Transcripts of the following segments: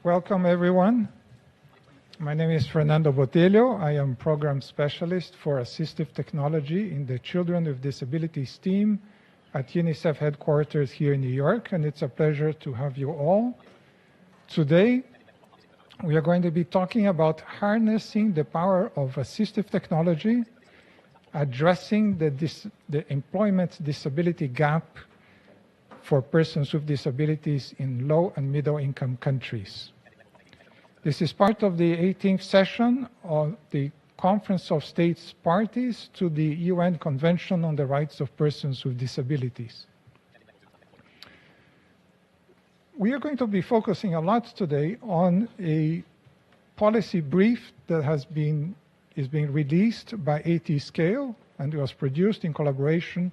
Welcome, everyone. My name is Fernando Botelho. I am Program Specialist for Assistive Technology in the Children with Disabilities team at UNICEF headquarters here in New York, and it's a pleasure to have you all. Today, we are going to be talking about harnessing the power of assistive technology, addressing the employment disability gap for persons with disabilities in low and middle income countries. This is part of the 18th session of the Conference of States Parties to the UN Convention on the Rights of Persons with Disabilities. We are going to be focusing a lot today on a policy brief that is being released by ATscale and was produced in collaboration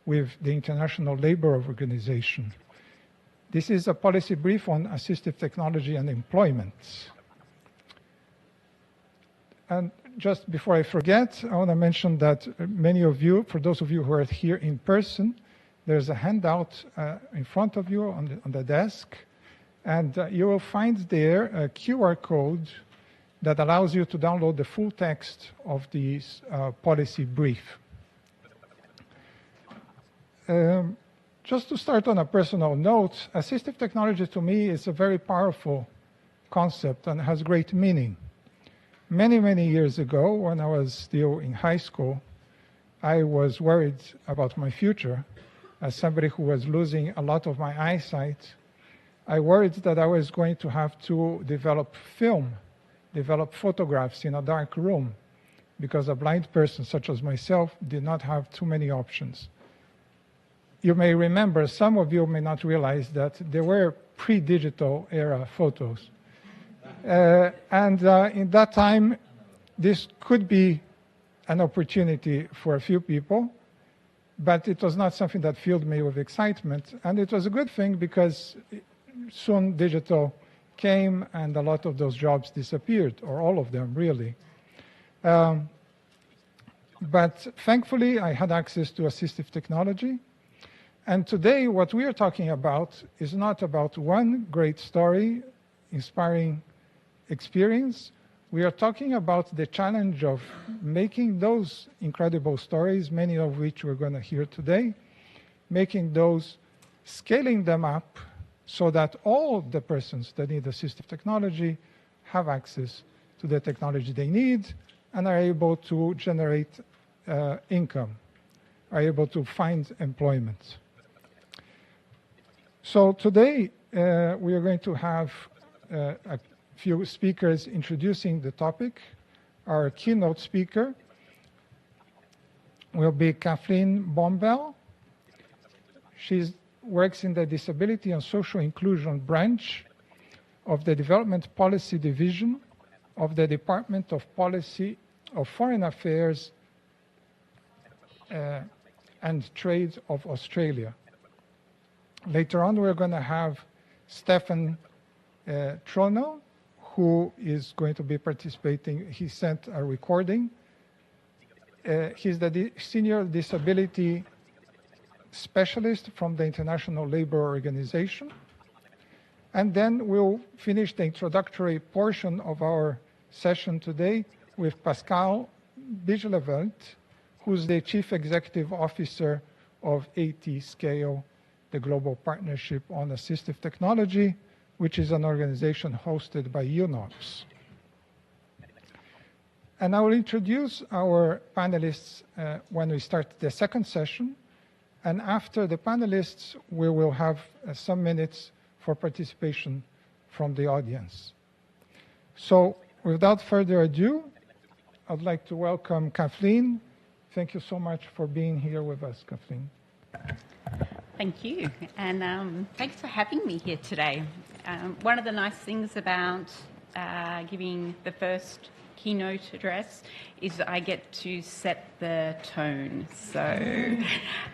with the International Labour Organization. This is a policy brief on assistive technology and employment. And just before I forget, I want to mention that many of you, for those of you who are here in person, there's a handout in front of you on the desk, and you will find there a QR code that allows you to download the full text of this policy brief. Just to start on a personal note, assistive technology to me is a very powerful concept and has great meaning. Many, many years ago, when I was still in high school, I was worried about my future. As somebody who was losing a lot of my eyesight, I worried that I was going to have to develop photographs in a dark room, because a blind person such as myself did not have too many options. You may remember, some of you may not realize that there were pre-digital era photos. In that time, this could be an opportunity for a few people, but it was not something that filled me with excitement. And it was a good thing because soon digital came and a lot of those jobs disappeared, or all of them really. But thankfully, I had access to assistive technology. And today, what we are talking about is not about one great story, inspiring experience. We are talking about the challenge of making those incredible stories, many of which we're going to hear today, making those, scaling them up so that all the persons that need assistive technology have access to the technology they need and are able to generate income, are able to find employment. So today, we are going to have a few speakers introducing the topic. Our keynote speaker will be Kathleen Bombell. She works in the Disability and Social Inclusion branch of the Development Policy Division of the Department of Policy of Foreign Affairs and Trade of Australia. Later on, we're going to have Stefan Tromel, who is going to be participating. He sent a recording. He's the Senior Disability Specialist from the International Labour Organization. And then we'll finish the introductory portion of our session today with Pascal Bijleveld, who's the Chief Executive Officer of ATscale, the Global Partnership on Assistive Technology, which is an organization hosted by UNOPS. And I will introduce our panelists when we start the second session. And after the panelists, we will have some minutes for participation from the audience. So without further ado, I'd like to welcome Kathleen. Thank you so much for being here with us, Kathleen. Thank you, and thanks for having me here today. One of the nice things about giving the first keynote address is I get to set the tone. So,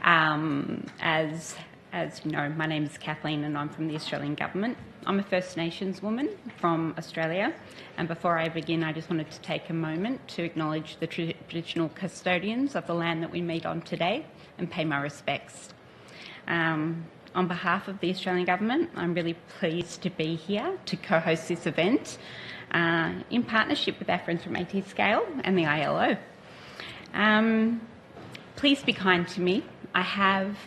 as you know, my name is Kathleen and I'm from the Australian Government. I'm a First Nations woman from Australia, and before I begin, I just wanted to take a moment to acknowledge the traditional custodians of the land that we meet on today and pay my respects. On behalf of the Australian Government, I'm really pleased to be here to co-host this event in partnership with our friends from ATscale and the ILO. Please be kind to me. I have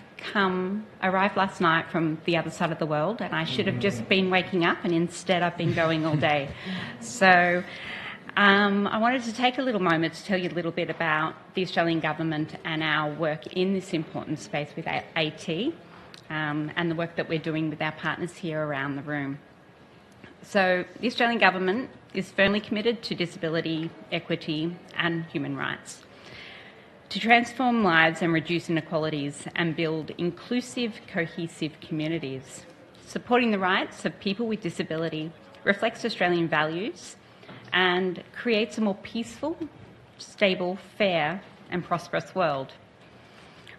arrived last night from the other side of the world, and I should have just been waking up, and instead I've been going all day. So I wanted to take a little moment to tell you a little bit about the Australian Government and our work in this important space with AT, and the work that we're doing with our partners here around the room. So the Australian Government is firmly committed to disability, equity and human rights, to transform lives and reduce inequalities and build inclusive, cohesive communities. Supporting the rights of people with disability reflects Australian values and creates a more peaceful, stable, fair and prosperous world.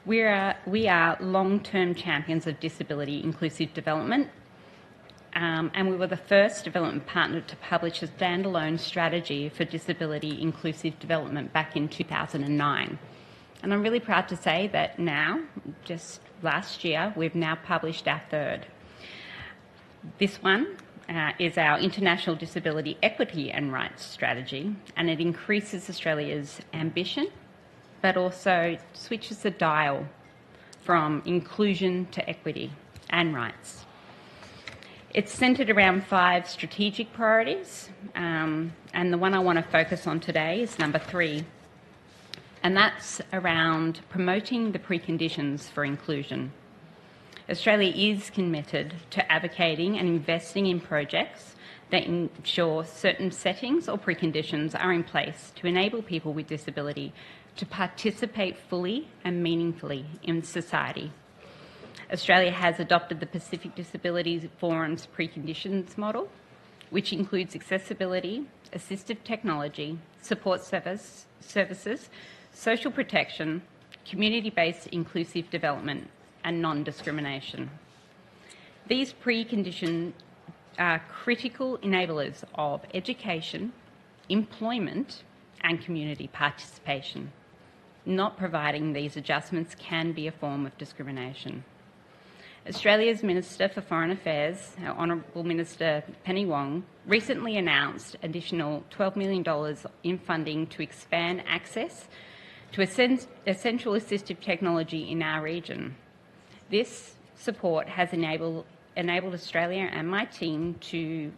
We are long-term champions of disability inclusive development, and we were the first development partner to publish a standalone strategy for disability inclusive development back in 2009. And I'm really proud to say that now, just last year, we've now published our third. This one is our International Disability Equity and Rights Strategy, and it increases Australia's ambition, but also switches the dial from inclusion to equity and rights. It's centred around 5 strategic priorities, and the one I want to focus on today is number 3, and that's around promoting the preconditions for inclusion. Australia is committed to advocating and investing in projects that ensure certain settings or preconditions are in place to enable people with disability to participate fully and meaningfully in society. Australia has adopted the Pacific Disabilities Forum's preconditions model, which includes accessibility, assistive technology, support services, social protection, community-based inclusive development and non-discrimination. These preconditions are critical enablers of education, employment and community participation. Not providing these adjustments can be a form of discrimination. Australia's Minister for Foreign Affairs, our Honourable Minister Penny Wong, recently announced additional $12 million in funding to expand access to essential assistive technology in our region. This support has enabled Australia and my team to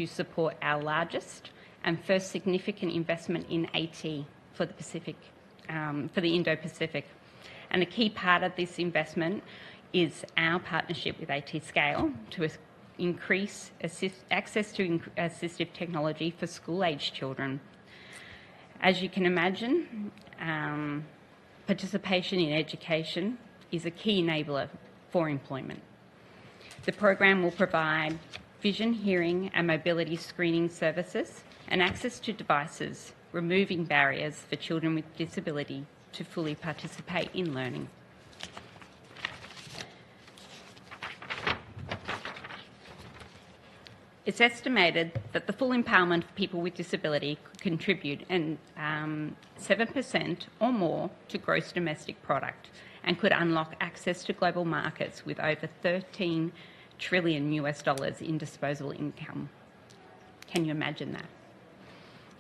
support our largest and first significant investment in AT for the Pacific, for the Indo-Pacific. And a key part of this investment is our partnership with ATscale to increase access to assistive technology for school-aged children. As you can imagine, participation in education is a key enabler for employment. The program will provide vision, hearing and mobility screening services and access to devices, removing barriers for children with disability to fully participate in learning. It's estimated that the full empowerment of people with disability could contribute 7% or more to gross domestic product and could unlock access to global markets with over $13 trillion in disposable income. Can you imagine that?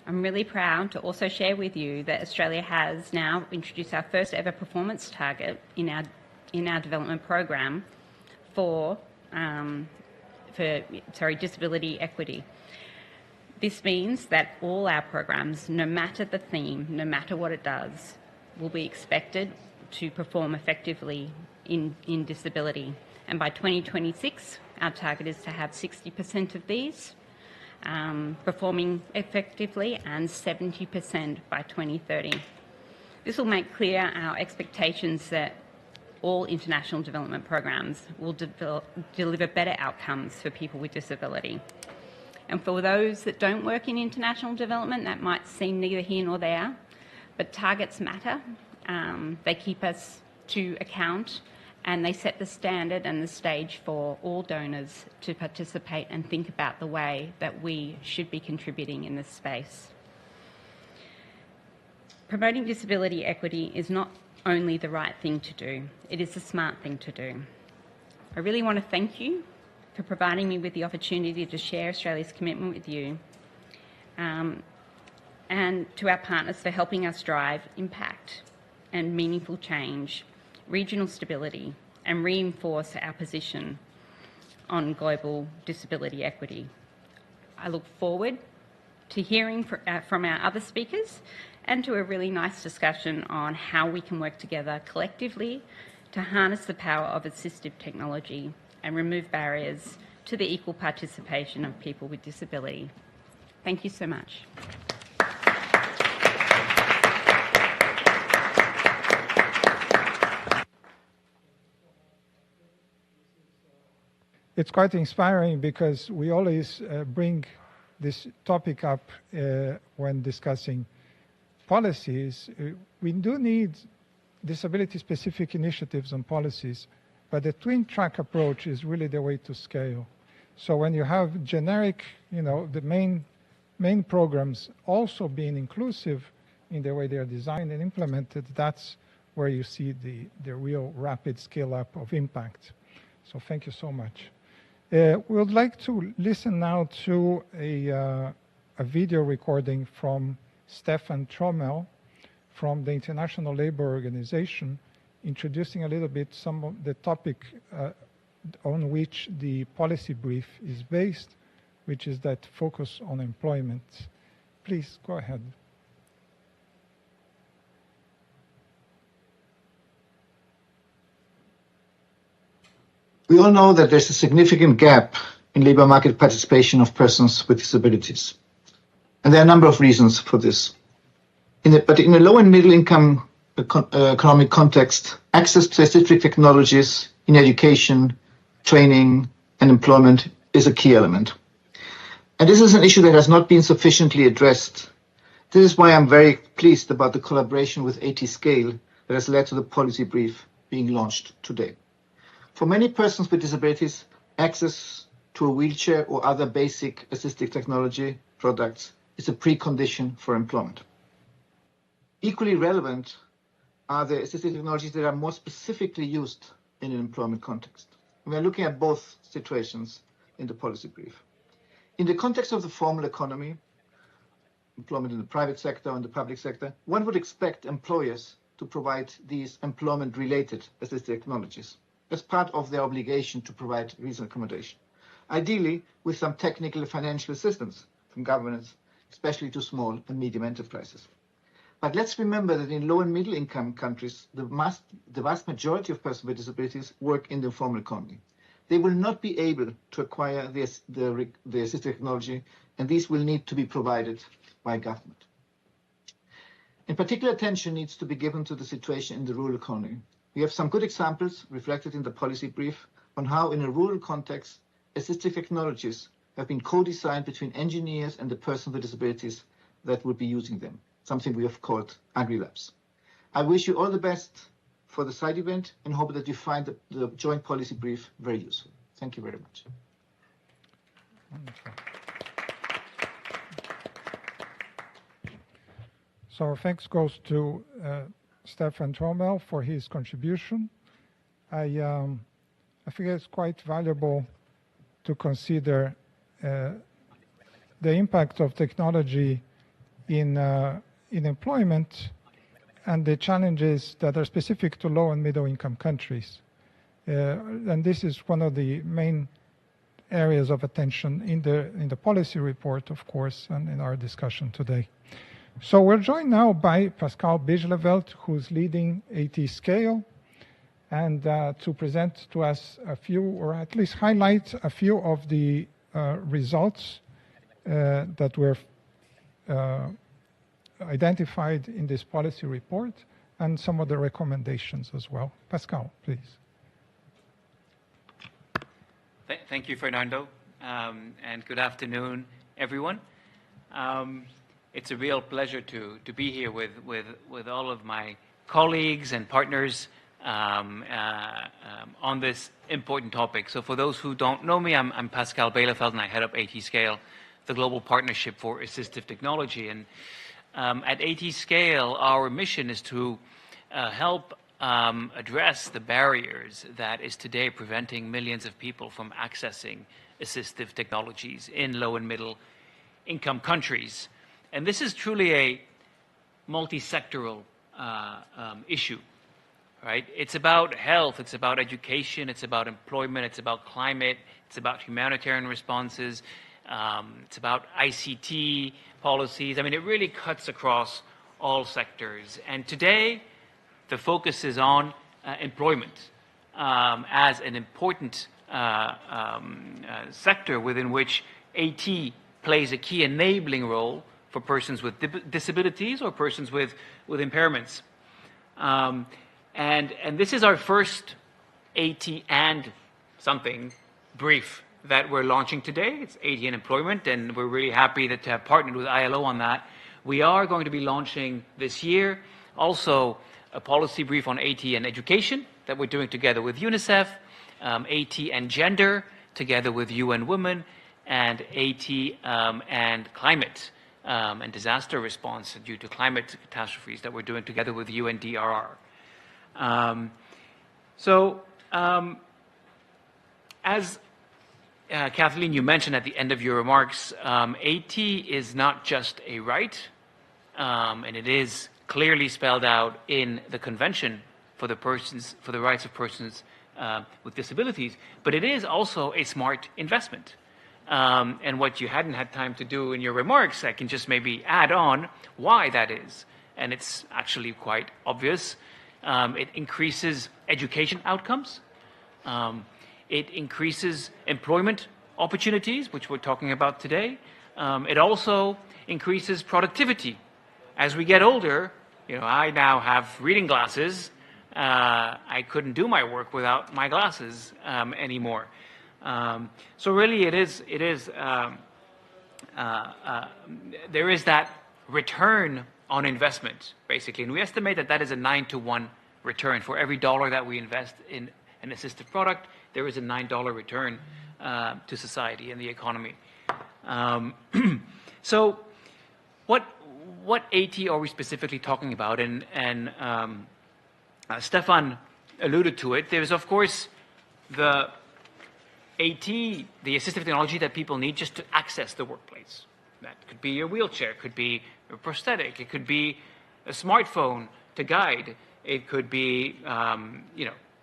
I'm really proud to also share with you that Australia has now introduced our first ever performance target in our development program for disability equity. This means that all our programs, no matter the theme, no matter what it does, will be expected to perform effectively in disability. And by 2026, our target is to have 60% of these performing effectively and 70% by 2030. This will make clear our expectations that all international development programs will deliver better outcomes for people with disability. And for those that don't work in international development, that might seem neither here nor there, but targets matter. They keep us to account and they set the standard and the stage for all donors to participate and think about the way that we should be contributing in this space. Promoting disability equity is not only the right thing to do, it is the smart thing to do. I really want to thank you for providing me with the opportunity to share Australia's commitment with you, and to our partners for helping us drive impact and meaningful change, regional stability, and reinforce our position on global disability equity. I look forward to hearing from our other speakers and to a really nice discussion on how we can work together collectively to harness the power of assistive technology and remove barriers to the equal participation of people with disability. Thank you so much. It's quite inspiring because we always bring this topic up when discussing policies. We do need disability-specific initiatives and policies, but the twin-track approach is really the way to scale. So when you have generic, the main programs also being inclusive in the way they are designed and implemented, that's where you see the real rapid scale-up of impact. So thank you so much. We would like to listen now to a video recording from Stefan Tromel from the International Labour Organization, introducing a little bit some of the topic on which the policy brief is based, which is that focus on employment. Please go ahead. We all know that there's a significant gap in labour market participation of persons with disabilities. And there are a number of reasons for this. But in a low and middle income economic context, access to assistive technologies in education, training, and employment is a key element. And this is an issue that has not been sufficiently addressed. This is why I'm very pleased about the collaboration with ATscale that has led to the policy brief being launched today. For many persons with disabilities, access to a wheelchair or other basic assistive technology products is a precondition for employment. Equally relevant are the assistive technologies that are more specifically used in an employment context. We are looking at both situations in the policy brief. In the context of the formal economy, employment in the private sector and the public sector, one would expect employers to provide these employment-related assistive technologies as part of their obligation to provide reasonable accommodation, ideally with some technical and financial assistance from governments, especially to small and medium enterprises. But let's remember that in low and middle income countries, the vast majority of persons with disabilities work in the informal economy. They will not be able to acquire the assistive technology, and these will need to be provided by government. In particular, attention needs to be given to the situation in the rural economy. We have some good examples reflected in the policy brief on how, in a rural context, assistive technologies have been co-designed between engineers and the person with disabilities that would be using them, something we have called agri-labs. I wish you all the best for the side event and hope that you find the joint policy brief very useful. Thank you very much. Wonderful. So thanks goes to Stefan Tromel for his contribution. I think it's quite valuable to consider the impact of technology in employment and the challenges that are specific to low and middle income countries. And this is one of the main areas of attention in the policy report, of course, and in our discussion today. So we're joined now by Pascal Bijleveld, who's leading ATscale, and to present to us a few, or at least highlight a few of the results that were identified in this policy report and some of the recommendations as well. Pascal, please. Thank you, Fernando, and good afternoon, everyone. It's a real pleasure to be here with all of my colleagues and partners on this important topic. So for those who don't know me, I'm Pascal Bijleveld, and I head up ATscale, the Global Partnership for Assistive Technology. And at ATscale, our mission is to help address the barriers that is today preventing millions of people from accessing assistive technologies in low and middle income countries. And this is truly a multi-sectoral issue, right? It's about health, it's about education, it's about employment, it's about climate, it's about humanitarian responses, it's about ICT policies. I mean, it really cuts across all sectors. And today, the focus is on employment as an important sector within which AT plays a key enabling role for persons with disabilities or persons with impairments. And this is our first AT and something brief that we're launching today. It's AT and employment, and we're really happy to have partnered with ILO on that. We are going to be launching this year also a policy brief on AT and education that we're doing together with UNICEF, AT and gender together with UN Women, and AT and climate and disaster response due to climate catastrophes that we're doing together with UNDRR. As Kathleen, you mentioned at the end of your remarks, AT is not just a right, and it is clearly spelled out in the Convention for the rights of persons with disabilities, but it is also a smart investment. And what you hadn't had time to do in your remarks, I can just maybe add on why that is. And it's actually quite obvious. It increases education outcomes. It increases employment opportunities, which we're talking about today. It also increases productivity. As we get older, you know, I now have reading glasses. I couldn't do my work without my glasses anymore. So really, there is that return on investment, basically. And we estimate that that is a 9-to-1 return. For every dollar that we invest in an assistive product, there is a $9 return to society and the economy. So what AT are we specifically talking about? And Stefan alluded to it. There's, of course, the AT, the assistive technology that people need just to access the workplace. That could be a wheelchair, it could be a prosthetic, it could be a smartphone to guide, it could be,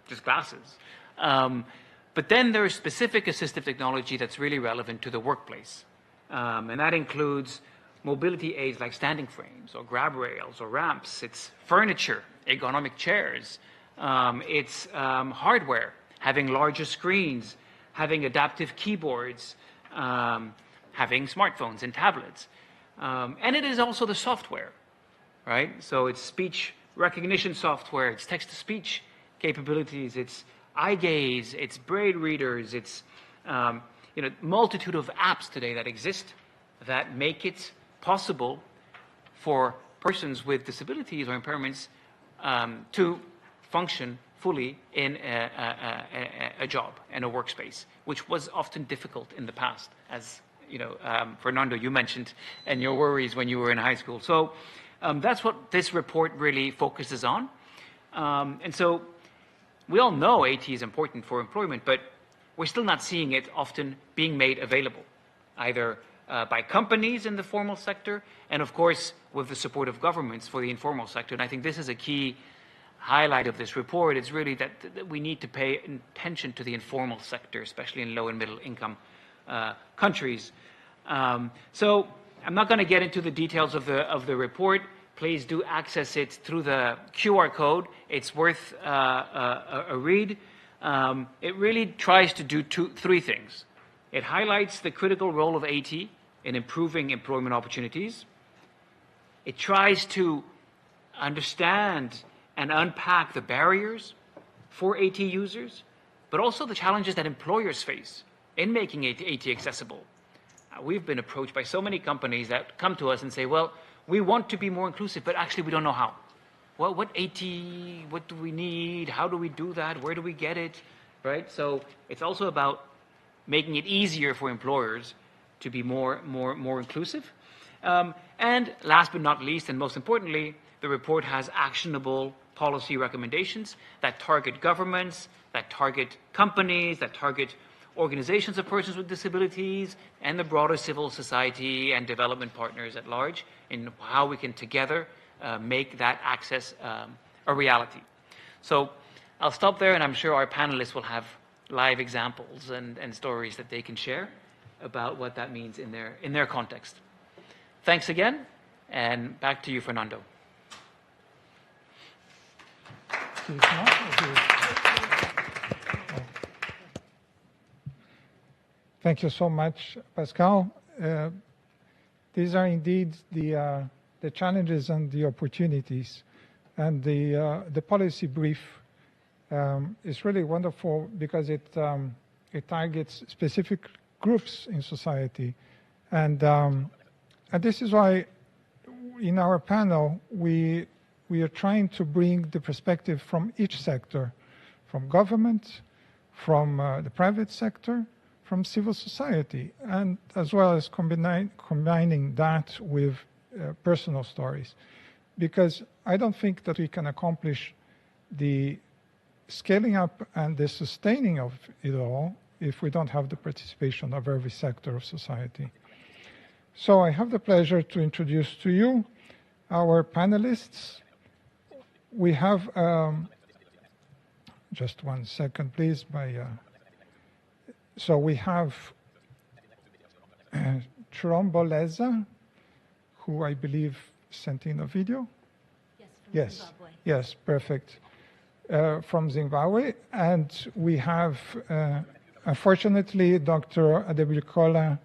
just glasses. But then there's specific assistive technology that's really relevant to the workplace. And that includes mobility aids like standing frames or grab rails or ramps. It's furniture, ergonomic chairs. It's hardware, having larger screens, having adaptive keyboards, having smartphones and tablets. And it is also the software, right? So it's speech recognition software, it's text-to-speech capabilities, it's eye gaze, it's braille readers, it's multitude of apps today that exist that make it possible for persons with disabilities or impairments to function fully in a job and a workspace, which was often difficult in the past, as Fernando, you mentioned, and your worries when you were in high school. So that's what this report really focuses on. And so we all know AT is important for employment, but we're still not seeing it often being made available, either by companies in the formal sector, and of course, with the support of governments for the informal sector. And I think this is a key highlight of this report. It's really that we need to pay attention to the informal sector, especially in low and middle income countries. So I'm not going to get into the details of the report. Please do access it through the QR code. It's worth a read. It really tries to do three things. It highlights the critical role of AT in improving employment opportunities. It tries to understand and unpack the barriers for AT users, but also the challenges that employers face in making AT accessible. We've been approached by so many companies that come to us and say, well, we want to be more inclusive, but actually we don't know how. Well, what AT, what do we need? How do we do that? Where do we get it? Right? So it's also about making it easier for employers to be more inclusive. And last but not least, and most importantly, The report has actionable policy recommendations that target governments, that target companies, that target organizations of persons with disabilities, and the broader civil society and development partners at large in how we can together make that access a reality. So I'll stop there, and I'm sure our panelists will have live examples and stories that they can share about what that means in their context. Thanks again, and back to you, Fernando. Thank you so much, Pascal. These are indeed the challenges and the opportunities. And the policy brief is really wonderful because it targets specific groups in society. And this is why in our panel we are trying to bring the perspective from each sector, from government, from the private sector, from civil society, and as well as combining that with personal stories. Because I don't think that we can accomplish the scaling up and the sustaining of it all if we don't have the participation of every sector of society. So I have the pleasure to introduce to you our panelists. We have, just 1 second, please. So we have Chourombo Laizah, who I believe sent in a video. Yes, from Zimbabwe. Yes, perfect. From Zimbabwe. And we have, unfortunately, Dr. Adebikola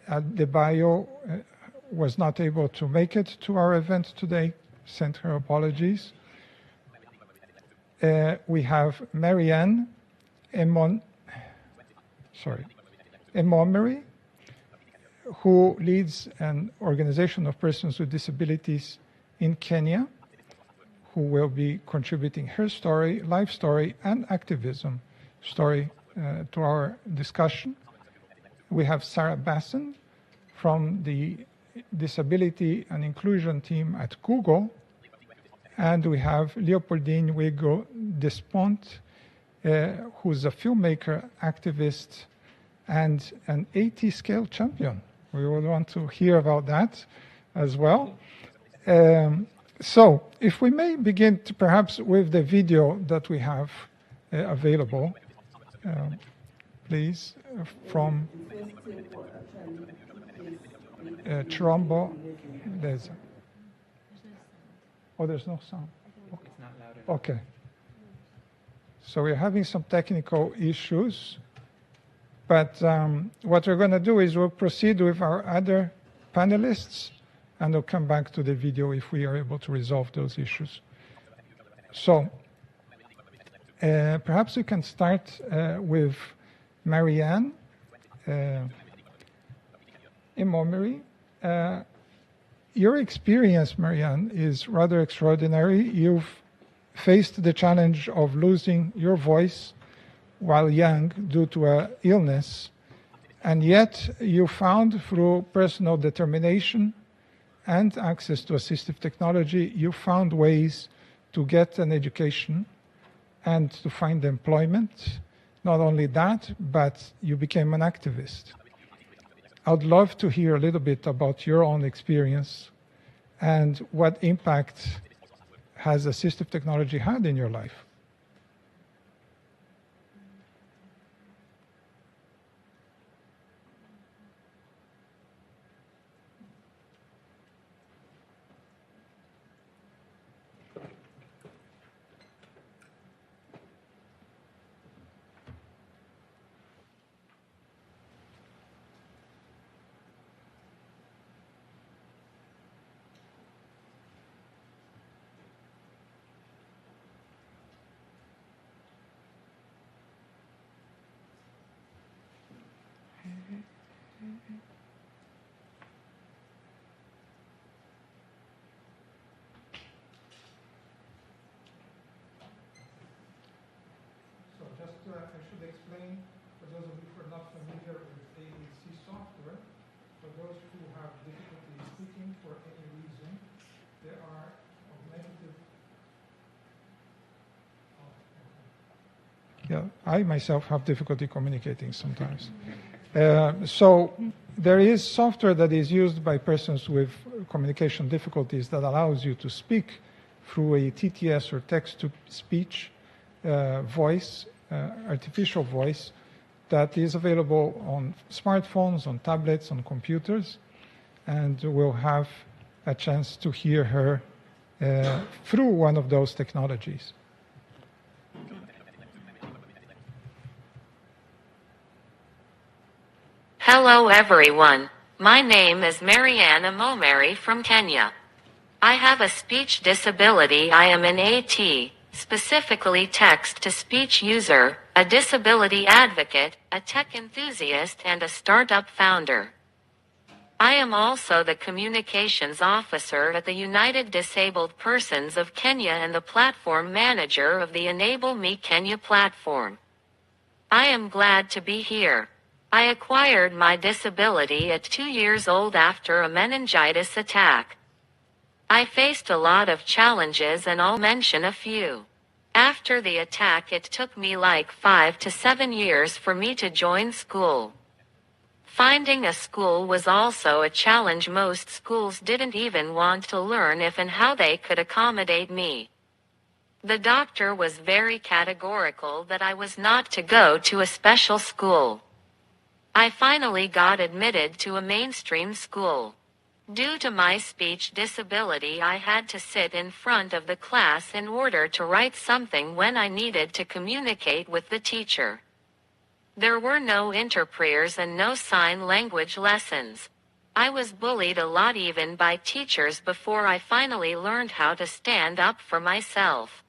Adebayo was not able to make it to our event today, sent her apologies. We have Maryanne Emomeri, who leads an organization of persons with disabilities in Kenya, who will be contributing her story, life story, and activism story to our discussion. We have Sara Basson from the Disability and Inclusion team at Google. And we have Leopoldine Huyghues Despointes, who's a filmmaker, activist, and an ATscale champion. We would want to hear about that as well. So if we may begin perhaps with the video that we have available, please, from Chourombo. Oh, there's no sound. Okay. It's not loud enough. Okay. So we're having some technical issues, but what we're going to do is we'll proceed with our other panelists, and we'll come back to the video if we are able to resolve those issues. So perhaps we can start with Maryanne Emomeri. Your experience, Maryanne, is rather extraordinary. You've faced the challenge of losing your voice while young due to an illness, and yet you found through personal determination and access to assistive technology, you found ways to get an education and to find employment. Not only that, but you became an activist. I'd love to hear a little bit about your own experience and what impact has assistive technology had in your life. I should explain, for those of you who are not familiar with AAC software, for those who have difficulty speaking for any reason, there are a I myself have difficulty communicating sometimes. So there is software that is used by persons with communication difficulties that allows you to speak through a TTS or text-to-speech voice, artificial voice, that is available on smartphones, on tablets, on computers, and we'll have a chance to hear her through one of those technologies. Hello everyone, my name is Maryanne Emomeri from Kenya. I have a speech disability. I am an AT, specifically text-to-speech user, a disability advocate, a tech enthusiast and a startup founder. I am also the communications officer at the United Disabled Persons of Kenya and the platform manager of the Enable Me Kenya platform. I am glad to be here. I acquired my disability at 2 years old after a meningitis attack. I faced a lot of challenges and I'll mention a few. After the attack, it took me like 5 to 7 years for me to join school. Finding a school was also a challenge. Most schools didn't even want to learn if and how they could accommodate me. The doctor was very categorical that I was not to go to a special school. I finally got admitted to a mainstream school. Due to my speech disability, I had to sit in front of the class in order to write something when I needed to communicate with the teacher. There were no interpreters and no sign language lessons. I was bullied a lot even by teachers before I finally learned how to stand up for myself.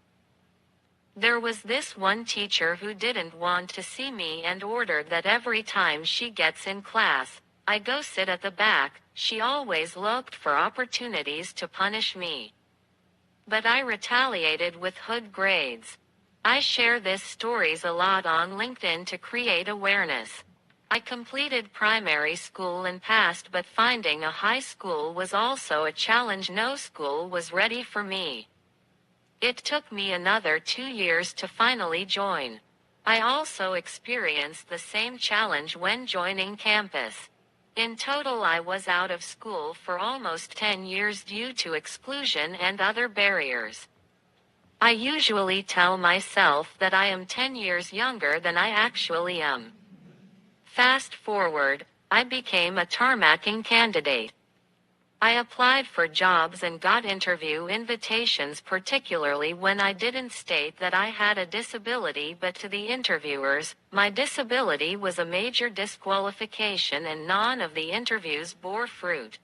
There was this one teacher who didn't want to see me and ordered that every time she gets in class, I go sit at the back. She always looked for opportunities to punish me. But I retaliated with good grades. I share these stories a lot on LinkedIn to create awareness. I completed primary school and passed, but finding a high school was also a challenge. No school was ready for me. It took me another 2 years to finally join. I also experienced the same challenge when joining campus. In total, I was out of school for almost 10 years due to exclusion and other barriers. I usually tell myself that I am 10 years younger than I actually am. Fast forward, I became a tarmacking candidate. I applied for jobs and got interview invitations, particularly when I didn't state that I had a disability, but to the interviewers, my disability was a major disqualification and none of the interviews bore fruit.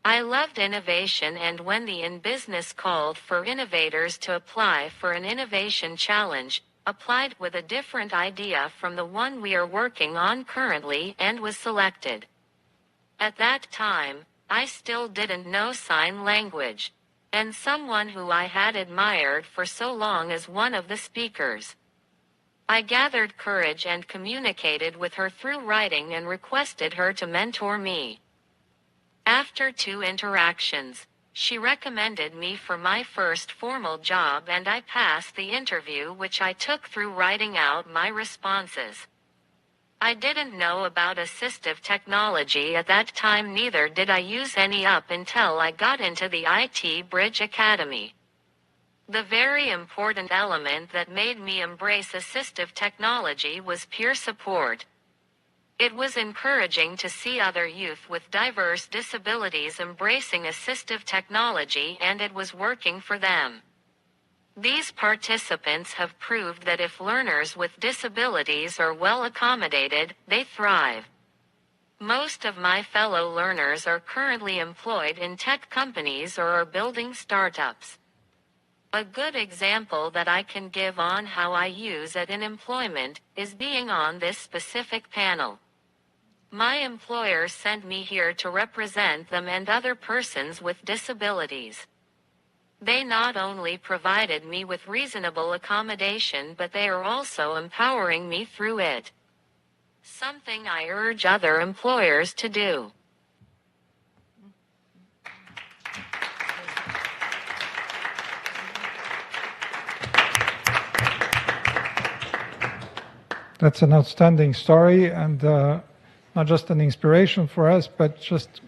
I loved innovation, and when the in-business called for innovators to apply for an innovation challenge, applied with a different idea from the one we are working on currently and was selected. At that time, I still didn't know sign language, and someone who I had admired for so long as one of the speakers. I gathered courage and communicated with her through writing and requested her to mentor me. After 2 interactions, she recommended me for my first formal job and I passed the interview, which I took through writing out my responses. I didn't know about assistive technology at that time, neither did I use any up until I got into the IT Bridge Academy. The very important element that made me embrace assistive technology was peer support. It was encouraging to see other youth with diverse disabilities embracing assistive technology, and it was working for them. These participants have proved that if learners with disabilities are well accommodated, they thrive. Most of my fellow learners are currently employed in tech companies or are building startups. A good example that I can give on how I use it in employment is being on this specific panel. My employer sent me here to represent them and other persons with disabilities. They not only provided me with reasonable accommodation, but they are also empowering me through it. Something I urge other employers to do. That's an outstanding story, and not just an inspiration for us, but just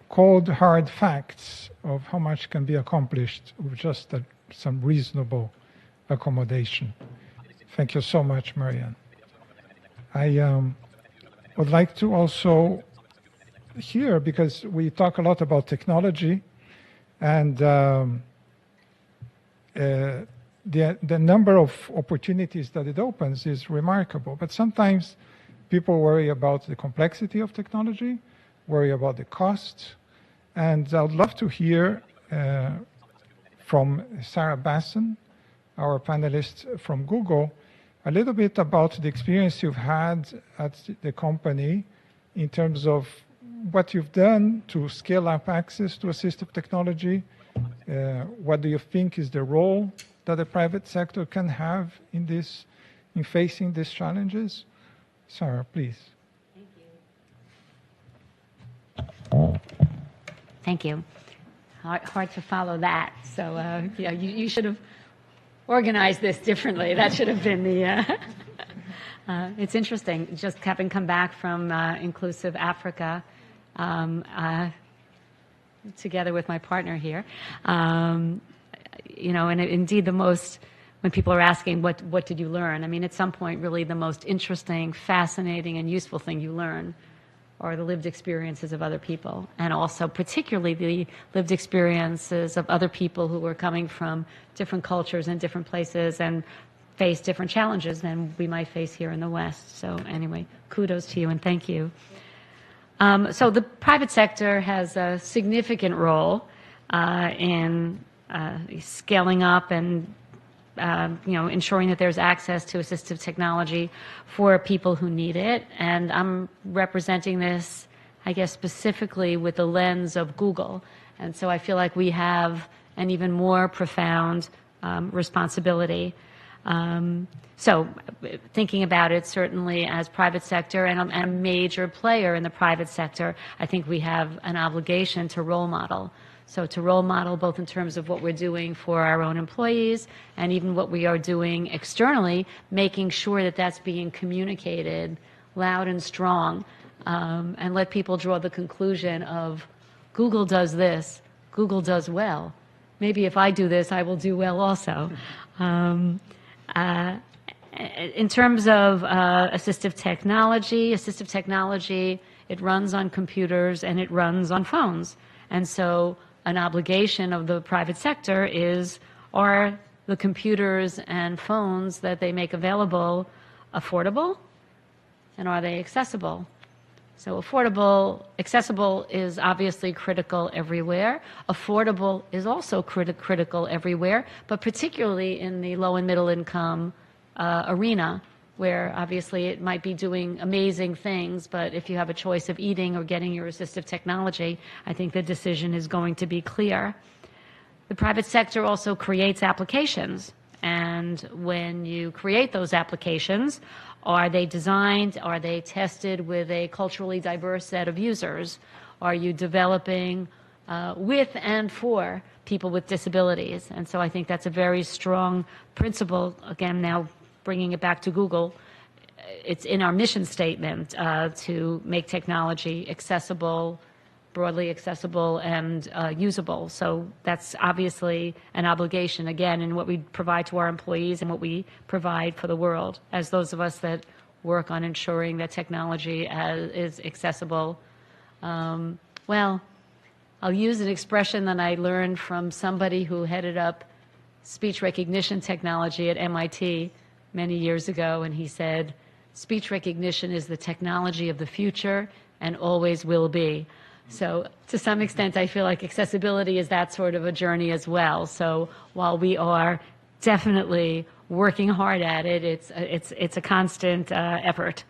cold, hard facts of how much can be accomplished with just some reasonable accommodation. Thank you so much, Maryanne. I would like to also hear, because we talk a lot about technology, and the number of opportunities that it opens is remarkable. But sometimes people worry about the complexity of technology, worry about the costs. And I would love to hear from Sara Basson, our panelist from Google, a little bit about the experience you've had at the company in terms of what you've done to scale up access to assistive technology. What do you think is the role that the private sector can have in facing these challenges? Sara, please. Thank you. Hard to follow that. So you should have organized this differently. That should have been the... it's interesting, just having come back from Inclusive Africa, together with my partner here. You know, and indeed when people are asking, what did you learn? I mean, at some point, really the most interesting, fascinating, and useful thing you learn are the lived experiences of other people, and also particularly the lived experiences of other people who are coming from different cultures and different places and face different challenges than we might face here in the West. So anyway, kudos to you and thank you. So the private sector has a significant role in scaling up and ensuring that there's access to assistive technology for people who need it. And I'm representing this, I guess, specifically with the lens of Google. And so I feel like we have an even more profound responsibility. So thinking about it, certainly as private sector and a major player in the private sector, I think we have an obligation to role model. So to role model both in terms of what we're doing for our own employees and even what we are doing externally, making sure that that's being communicated loud and strong, and let people draw the conclusion of Google does this, Google does well. Maybe if I do this, I will do well also. In terms of assistive technology, it runs on computers and it runs on phones. And so an obligation of the private sector are the computers and phones that they make available affordable, and are they accessible? So accessible is obviously critical everywhere. Affordable is also critical everywhere, but particularly in the low and middle income arena, where obviously it might be doing amazing things, but if you have a choice of eating or getting your assistive technology, I think the decision is going to be clear. The private sector also creates applications, and when you create those applications, are they designed, are they tested with a culturally diverse set of users? Are you developing with and for people with disabilities? And so I think that's a very strong principle, again, now bringing it back to Google. It's in our mission statement to make technology accessible, broadly accessible, and usable. So that's obviously an obligation, again, in what we provide to our employees and what we provide for the world, as those of us that work on ensuring that technology is accessible. Well, I'll use an expression that I learned from somebody who headed up speech recognition technology at MIT many years ago, and he said, speech recognition is the technology of the future and always will be. So to some extent, I feel like accessibility is that sort of a journey as well. So while we are definitely working hard at it, it's a constant effort.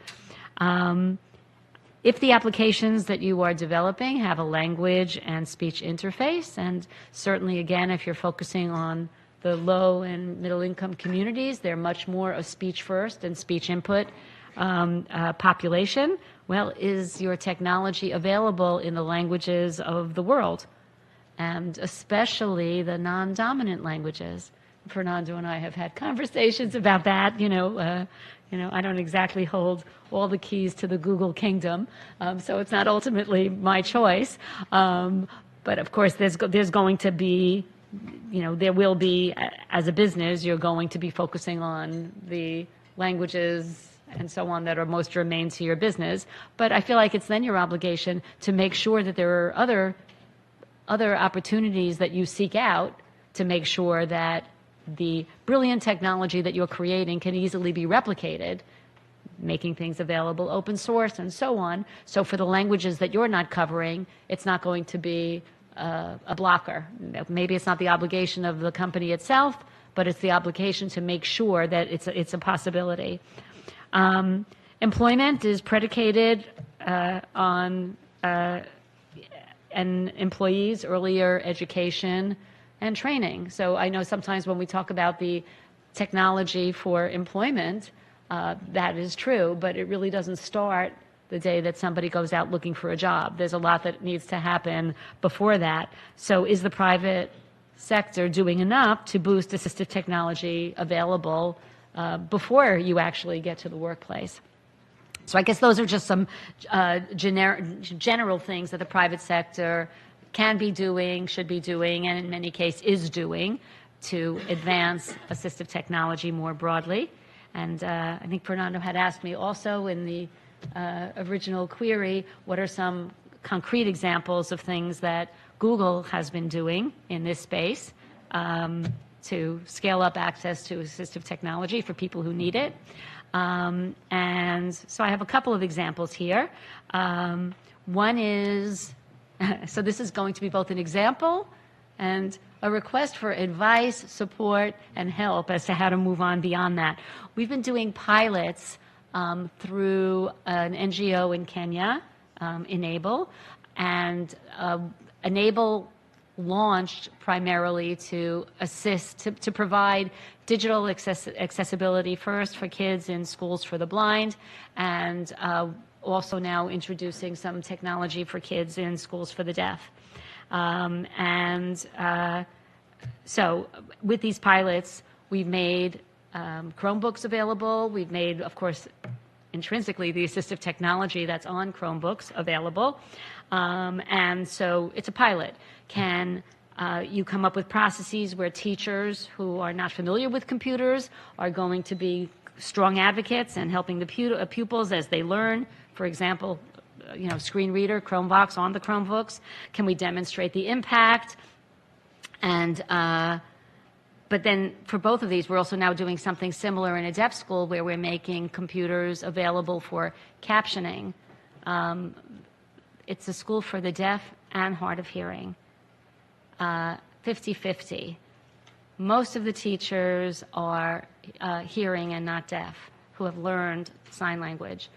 If the applications that you are developing have a language and speech interface, and certainly again, if you're focusing on the low and middle income communities, they're much more a speech first and speech input population. Well, is your technology available in the languages of the world? And especially the non-dominant languages. Fernando and I have had conversations about that, I don't exactly hold all the keys to the Google kingdom, so it's not ultimately my choice. But of course, there's going to be, there will be, as a business, you're going to be focusing on the languages and so on that are most germane to your business. But I feel like it's then your obligation to make sure that there are other opportunities that you seek out to make sure that the brilliant technology that you're creating can easily be replicated, making things available open source and so on. So for the languages that you're not covering, it's not going to be a blocker. Maybe it's not the obligation of the company itself, but it's the obligation to make sure that it's a possibility. Employment is predicated on an employee's earlier education and training. So I know sometimes when we talk about the technology for employment, that is true, but it really doesn't start the day that somebody goes out looking for a job. There's a lot that needs to happen before that. So is the private sector doing enough to boost assistive technology available before you actually get to the workplace? So I guess those are just some general things that the private sector can be doing, should be doing, and in many cases is doing to advance assistive technology more broadly. And I think Fernando had asked me also in the original query, what are some concrete examples of things that Google has been doing in this space to scale up access to assistive technology for people who need it. And so I have a couple of examples here. One is, so this is going to be both an example and a request for advice, support, and help as to how to move on beyond that. We've been doing pilots through an NGO in Kenya, Enable, and Enable launched primarily to assist, to provide digital accessibility first for kids in schools for the blind, and also now introducing some technology for kids in schools for the deaf. So with these pilots, we've made Chromebooks available. We've made, of course, intrinsically the assistive technology that's on Chromebooks available. And so it's a pilot. Can you come up with processes where teachers who are not familiar with computers are going to be strong advocates and helping the pupils as they learn? For example, screen reader, Chromebox on the Chromebooks. Can we demonstrate the impact? And but then for both of these, we're also now doing something similar in a deaf school where we're making computers available for captioning. It's a school for the deaf and hard of hearing. 50-50. Most of the teachers are hearing and not deaf who have learned sign language.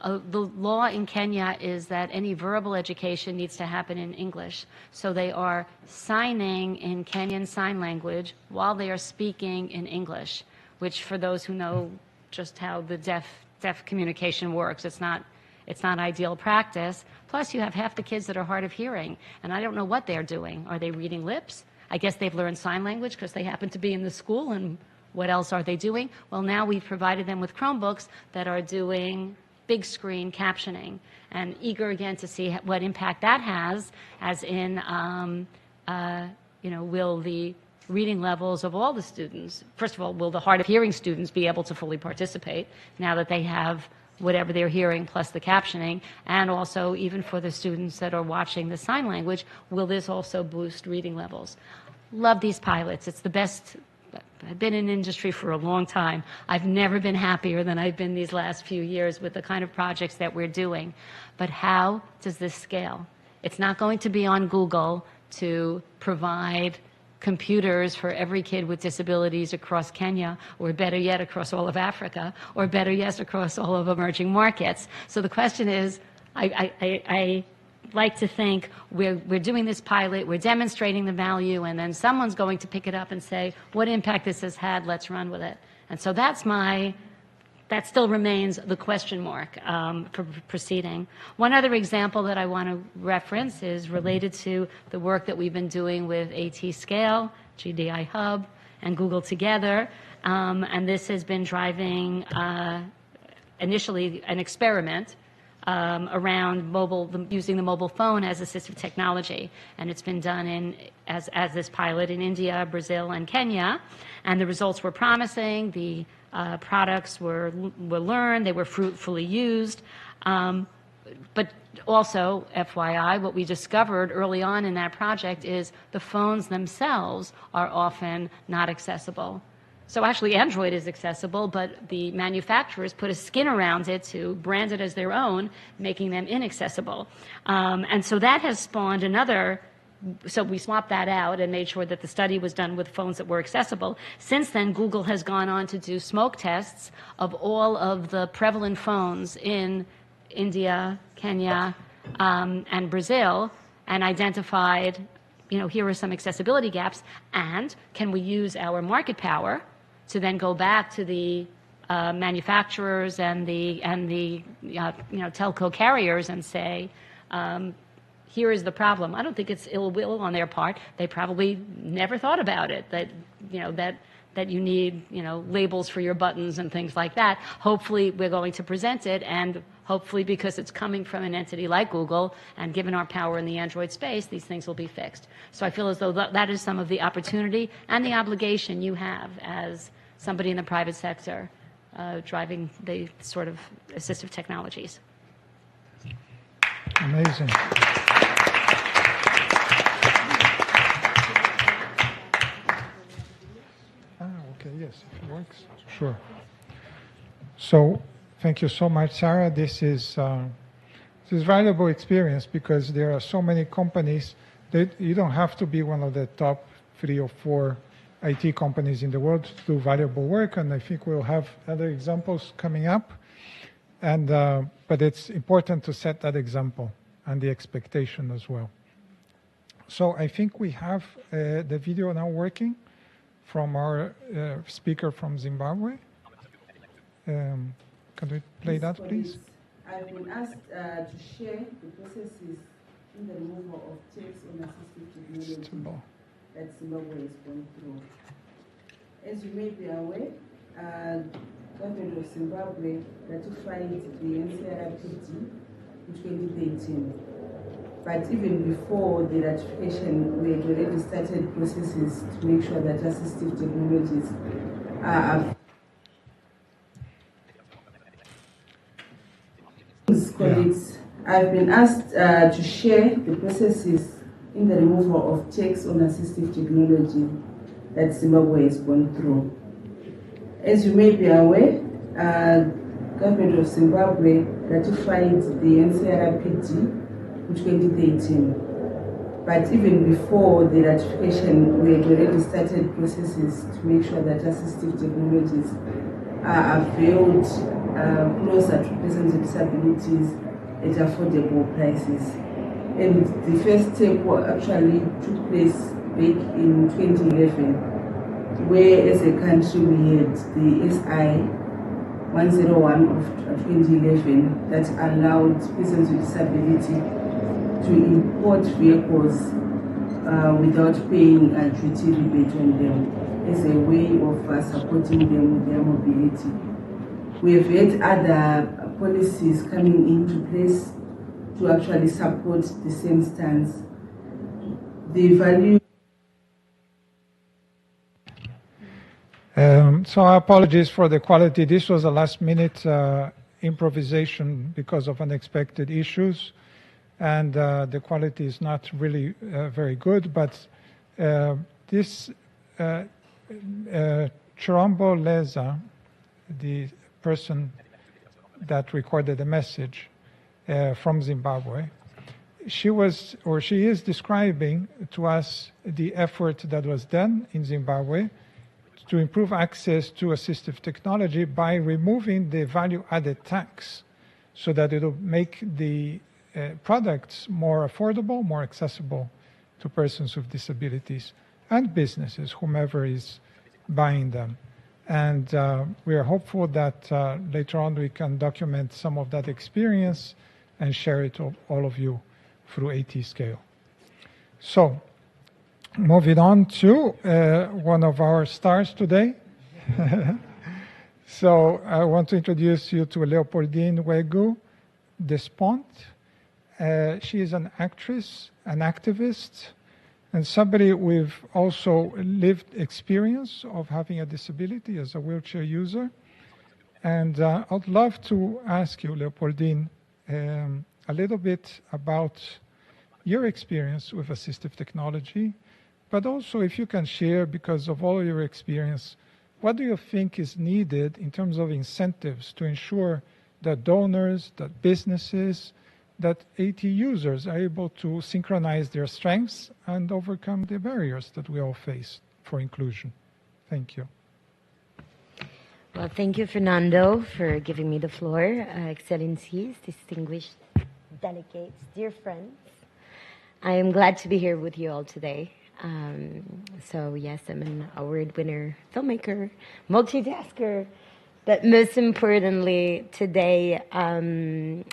The law in Kenya is that any verbal education needs to happen in English. So they are signing in Kenyan Sign Language while they are speaking in English, which for those who know just how the deaf communication works, it's not ideal practice. Plus, you have half the kids that are hard of hearing, and I don't know what they're doing. Are they reading lips? I guess they've learned sign language because they happen to be in the school, and what else are they doing? Well, now we've provided them with Chromebooks that are doing big screen captioning, and eager again to see what impact that has, as in, will the reading levels of all the students, first of all, will the hard of hearing students be able to fully participate now that they have whatever they're hearing plus the captioning, and also even for the students that are watching the sign language, will this also boost reading levels? Love these pilots. It's the best. I've been in industry for a long time. I've never been happier than I've been these last few years with the kind of projects that we're doing. But how does this scale? It's not going to be on Google to provide computers for every kid with disabilities across Kenya, or better yet, across all of Africa, or better yet, across all of emerging markets. So the question is, I like to think we're doing this pilot, we're demonstrating the value, and then someone's going to pick it up and say, what impact this has had, let's run with it. And so that still remains the question mark for proceeding. One other example that I want to reference is related to the work that we've been doing with ATscale, GDI Hub, and Google together, and this has been driving initially an experiment around using the mobile phone as assistive technology, and it's been done as this pilot in India, Brazil, and Kenya, and the results were promising. The products were learned, they were fruitfully used, but also, FYI, what we discovered early on in that project is the phones themselves are often not accessible. So actually Android is accessible, but the manufacturers put a skin around it to brand it as their own, making them inaccessible. And so that has spawned so we swapped that out and made sure that the study was done with phones that were accessible. Since then, Google has gone on to do smoke tests of all of the prevalent phones in India, Kenya, and Brazil, and identified, here are some accessibility gaps, and can we use our market power to then go back to the manufacturers and the telco carriers and say, here is the problem. I don't think it's ill will on their part. They probably never thought about it, that you need, labels for your buttons and things like that. Hopefully we're going to present it, and hopefully because it's coming from an entity like Google, and given our power in the Android space, these things will be fixed. So I feel as though that is some of the opportunity and the obligation you have as somebody in the private sector driving the sort of assistive technologies. Amazing. Okay, yes, if it works. Sure. So, thank you so much, Sara. This is valuable experience because there are so many companies that you don't have to be one of the top 3 or 4 IT companies in the world to do valuable work, and I think we'll have other examples coming up. And but it's important to set that example and the expectation as well. So I think we have the video now working from our speaker from Zimbabwe. Can we play that, please? I've been asked to share the processes in the removal of checks on assistive technology that Zimbabwe is going through. As you may be aware, government of Zimbabwe ratified the NCRPD in 2013. But even before the ratification, we had already started processes to make sure that assistive technologies are colleagues, I've been asked to share the processes in the removal of checks on assistive technology that Zimbabwe is going through. As you may be aware, government of Zimbabwe ratified the NCRPD in 2013. But even before the ratification, we had already started processes to make sure that assistive technologies are built closer to persons with disabilities at affordable prices. And the first step actually took place back in 2011, where as a country we had the SI 101 of 2011 that allowed persons with disability to import vehicles without paying a duty rebate on them as a way of supporting them with their mobility. We have had other policies coming into place to actually support the same stance. The value. So apologies for the quality. This was a last-minute improvisation because of unexpected issues, and the quality is not really very good. But this Chourombo Laizah, the person that recorded the message from Zimbabwe, she is describing to us the effort that was done in Zimbabwe to improve access to assistive technology by removing the value-added tax so that it will make the products more affordable, more accessible to persons with disabilities and businesses, whomever is buying them. And we are hopeful that later on we can document some of that experience and share it to all of you through ATscale. So moving on to one of our stars today. So I want to introduce you to Leopoldine Huyghues Despointes. She is an actress, an activist, and somebody with also lived experience of having a disability as a wheelchair user. And I'd love to ask you, Leopoldine, a little bit about your experience with assistive technology, but also if you can share, because of all your experience, what do you think is needed in terms of incentives to ensure that donors, that businesses, that AT users are able to synchronize their strengths and overcome the barriers that we all face for inclusion? Thank you. Well, thank you, Fernando, for giving me the floor. Excellencies, distinguished delegates, dear friends. I am glad to be here with you all today. So yes, I'm an award winner filmmaker, multitasker, but most importantly today, I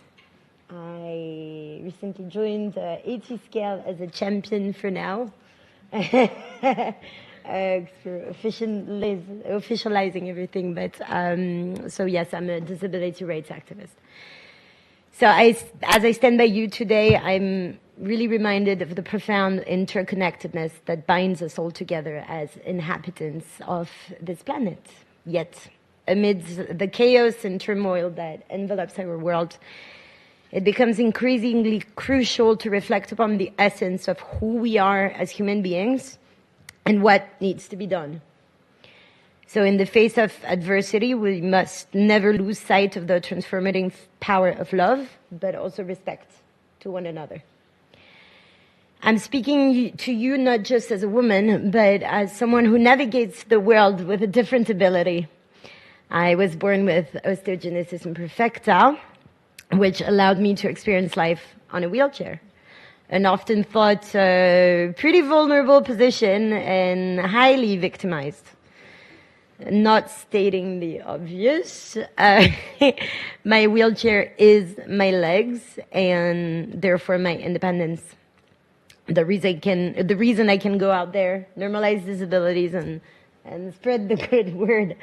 recently joined ATscale as a champion for now, for officializing everything. But so yes, I'm a disability rights activist. So as I stand by you today, I'm really reminded of the profound interconnectedness that binds us all together as inhabitants of this planet. Yet, amidst the chaos and turmoil that envelops our world, it becomes increasingly crucial to reflect upon the essence of who we are as human beings and what needs to be done. So in the face of adversity, we must never lose sight of the transformative power of love, but also respect to one another. I'm speaking to you not just as a woman, but as someone who navigates the world with a different ability. I was born with osteogenesis imperfecta, which allowed me to experience life on a wheelchair. An often thought pretty vulnerable position and highly victimized. Not stating the obvious, my wheelchair is my legs and therefore my independence. The reason I can go out there, normalize disabilities and spread the good word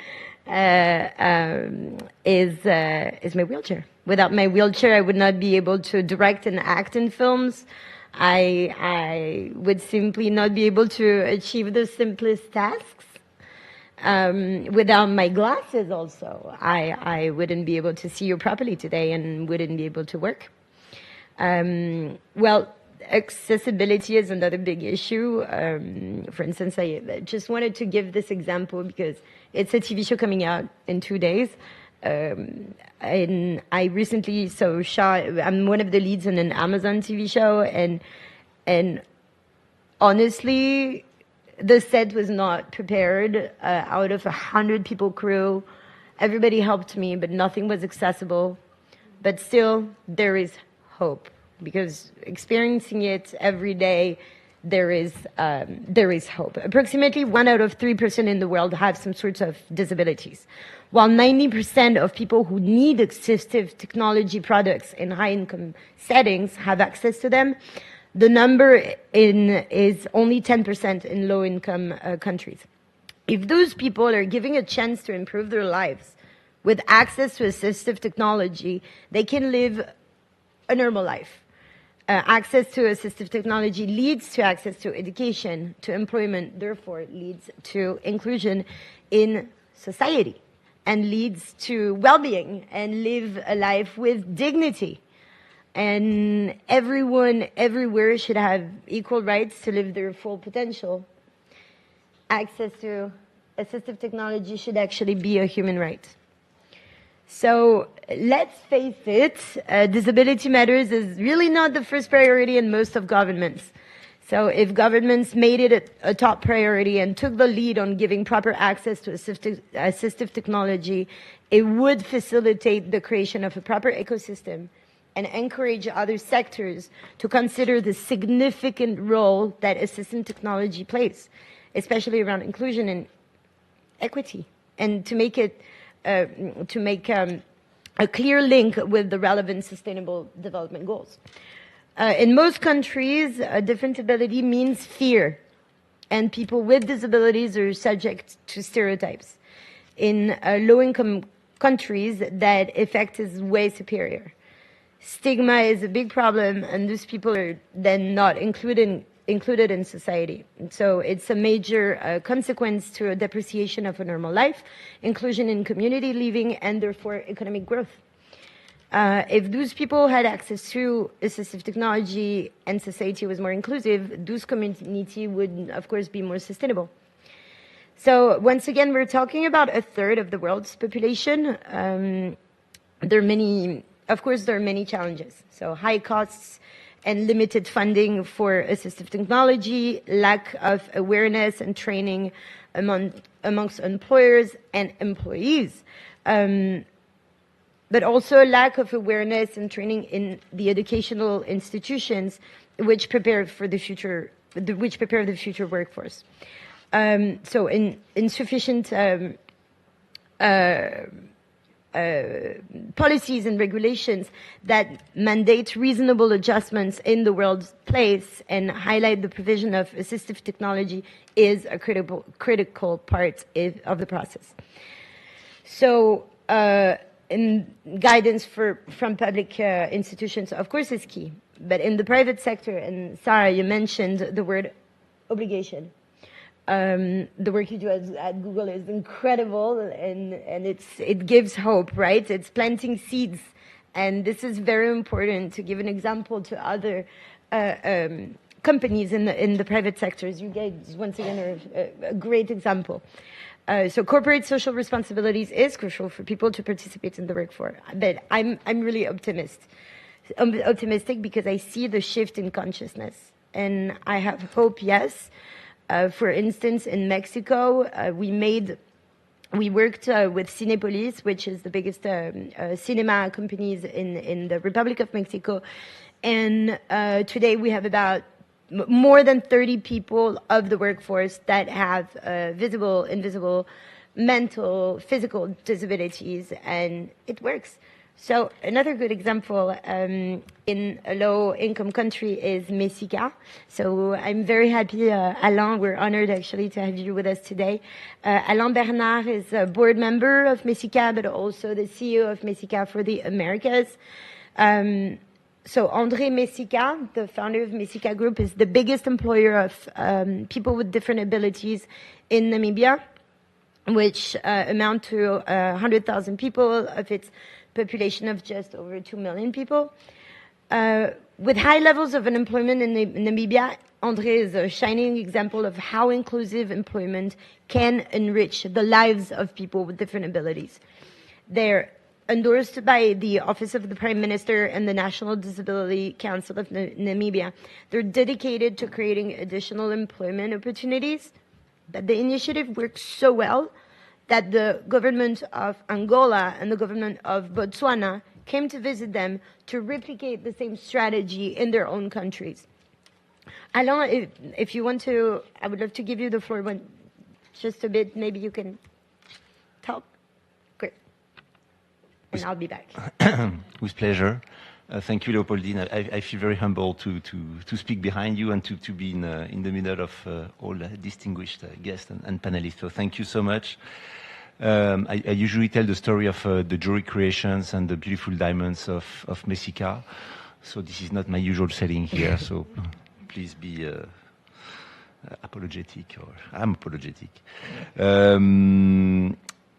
is my wheelchair. Without my wheelchair, I would not be able to direct and act in films. I would simply not be able to achieve the simplest tasks. Without my glasses also, I wouldn't be able to see you properly today and wouldn't be able to work. Well, accessibility is another big issue. For instance, I just wanted to give this example because it's a TV show coming out in 2 days. And I recently I'm one of the leads in an Amazon TV show, and honestly, the set was not prepared. Out of 100 people crew, everybody helped me, but nothing was accessible. But still, there is hope, because experiencing it every day, there is hope. Approximately 1 out of 3 in the world have some sorts of disabilities, while 90% of people who need assistive technology products in high-income settings have access to them. The number is only 10% in low-income countries. If those people are given a chance to improve their lives with access to assistive technology, they can live a normal life. Access to assistive technology leads to access to education, to employment, therefore leads to inclusion in society, and leads to well-being and live a life with dignity. And everyone, everywhere should have equal rights to live their full potential. Access to assistive technology should actually be a human right. So let's face it, disability matters is really not the first priority in most of governments. So if governments made it a top priority and took the lead on giving proper access to assistive technology, it would facilitate the creation of a proper ecosystem and encourage other sectors to consider the significant role that assistive technology plays, especially around inclusion and equity, and to make it a clear link with the relevant sustainable development goals. In most countries, a different ability means fear. and people with disabilities are subject to stereotypes. In low-income countries, that effect is way superior. Stigma is a big problem, and those people are then not included in society. And so it's a major consequence to a depreciation of a normal life, inclusion in community living, and therefore economic growth. If those people had access to assistive technology and society was more inclusive, those community would, of course, be more sustainable. So once again, we're talking about a third of the world's population. There are many challenges. So high costs and limited funding for assistive technology, lack of awareness and training amongst employers and employees, but also lack of awareness and training in the educational institutions which prepare for the future, which prepare the future workforce. So insufficient policies and regulations that mandate reasonable adjustments in the workplace and highlight the provision of assistive technology is a critical part of the process. So, in guidance from public institutions, of course, is key. But in the private sector, and Sara, you mentioned the word obligation. The work you do at Google is incredible, and it gives hope, right? It's planting seeds, and this is very important to give an example to other companies in the private sectors. You guys, once again, are a great example. So corporate social responsibilities is crucial for people to participate in the workforce. But I'm really optimistic because I see the shift in consciousness, and I have hope. Yes. For instance, in Mexico, we worked with Cinépolis, which is the biggest cinema companies in the Republic of Mexico. And today we have about more than 30 people of the workforce that have visible, invisible, mental, physical disabilities, and it works. So another good example in a low-income country is Mexica. So I'm very happy, Alain, we're honored actually to have you with us today. Alain Bernard is a board member of Mexica, but also the CEO of Mexica for the Americas. So André Mexica, the founder of Mexica Group, is the biggest employer of people with different abilities in Namibia, which amount to 100,000 people of its population of just over 2 million people. With high levels of unemployment in Namibia, André is a shining example of how inclusive employment can enrich the lives of people with different abilities. They're endorsed by the Office of the Prime Minister and the National Disability Council of Namibia. They're dedicated to creating additional employment opportunities, but the initiative works so well that the government of Angola and the government of Botswana came to visit them to replicate the same strategy in their own countries. Alain, if you want to, I would love to give you the floor just a bit. Maybe you can talk. Great. And I'll be back. With pleasure. Thank you, Leopoldine. I feel very humbled to speak behind you and to be in the middle of all distinguished guests and panelists. So thank you so much. I usually tell the story of the jewelry creations and the beautiful diamonds of Mexica. So this is not my usual setting here. So please be apologetic, or I'm apologetic.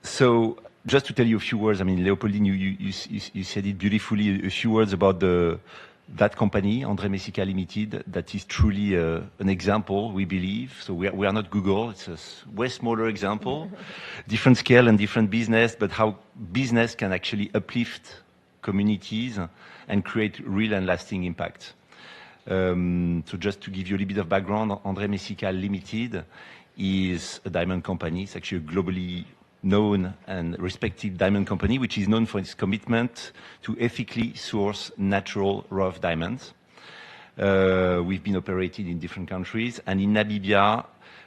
So just to tell you a few words, I mean, Leopoldine, you said it beautifully, a few words about that company, André Mexica Limited, that is truly an example, we believe. So we are not Google, it's a way smaller example, different scale and different business, but how business can actually uplift communities and create real and lasting impact. So just to give you a little bit of background, André Mexica Limited is a diamond company. It's actually a globally known and respected diamond company, which is known for its commitment to ethically source natural rough diamonds. We've been operated in different countries, and in Namibia,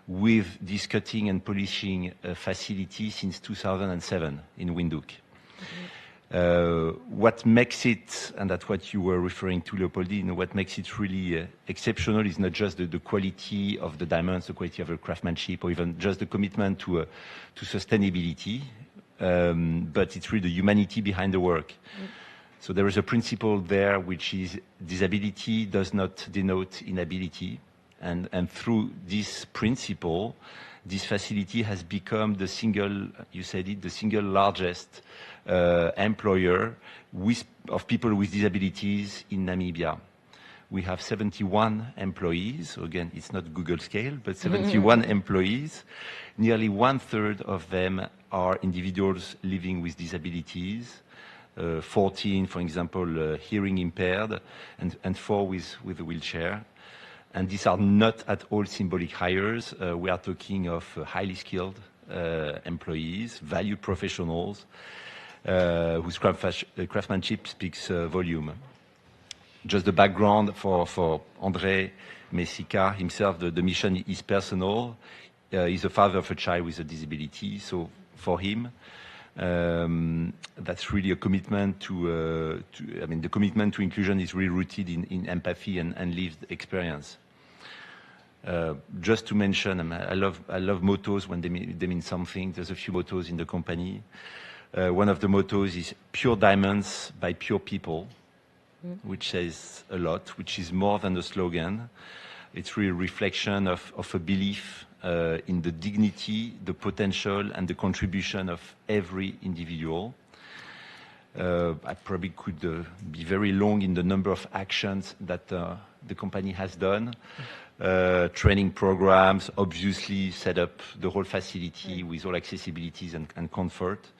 with this cutting and polishing facility since 2007 in Windhoek. What makes it, and that's what you were referring to, Leopoldine, what makes it really exceptional is not just the quality of the diamonds, the quality of the craftsmanship, or even just the commitment to sustainability, but it's really the humanity behind the work. So there is a principle there which is disability does not denote inability, and through this principle, this facility has become the single, you said it, the single largest employer of people with disabilities in Namibia. We have 71 employees. So again, it's not Google scale, but 71 employees. Nearly 1/3 of them are individuals living with disabilities. 14, for example, hearing impaired, and 4 with a wheelchair. And these are not at all symbolic hires. We are talking of highly skilled employees, valued professionals, whose craftsmanship speaks volume. Just the background for André Messica himself, the mission is personal. He's the father of a child with a disability, so for him, that's really a commitment the commitment to inclusion is really rooted in empathy and lived experience. Just to mention, I love mottos when they mean something. There's a few mottos in the company. One of the mottos is pure diamonds by pure people, which says a lot, which is more than a slogan. It's really a reflection of a belief in the dignity, the potential, and the contribution of every individual. I probably could be very long in the number of actions that the company has done. Training programs, obviously set up the whole facility with all accessibilities and comfort.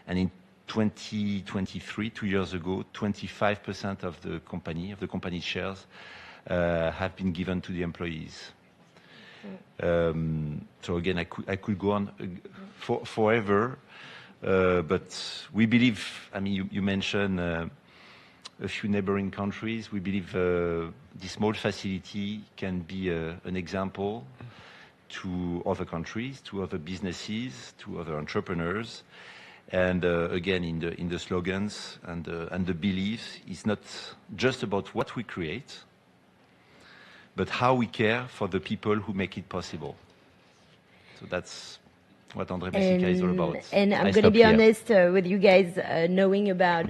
And in 2023, 2 years ago, 25% of the company's shares have been given to the employees. So again, I could go on forever, but we believe, you mentioned a few neighboring countries. We believe this small facility can be an example to other countries, to other businesses, to other entrepreneurs. And again, in the slogans and the beliefs, it's not just about what we create, but how we care for the people who make it possible. So that's what André Messica is all about. And I'm going to be honest with you guys, knowing about,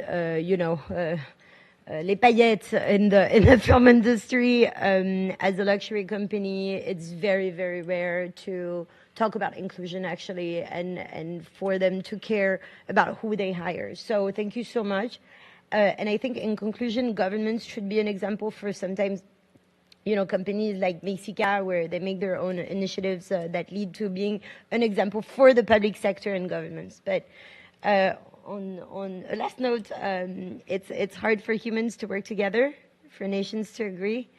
les paillettes in the film industry, as a luxury company, it's very, very rare to talk about inclusion, actually, and for them to care about who they hire. So thank you so much. And I think in conclusion, governments should be an example for sometimes, companies like Messica, where they make their own initiatives that lead to being an example for the public sector and governments. But on a last note, it's hard for humans to work together, for nations to agree,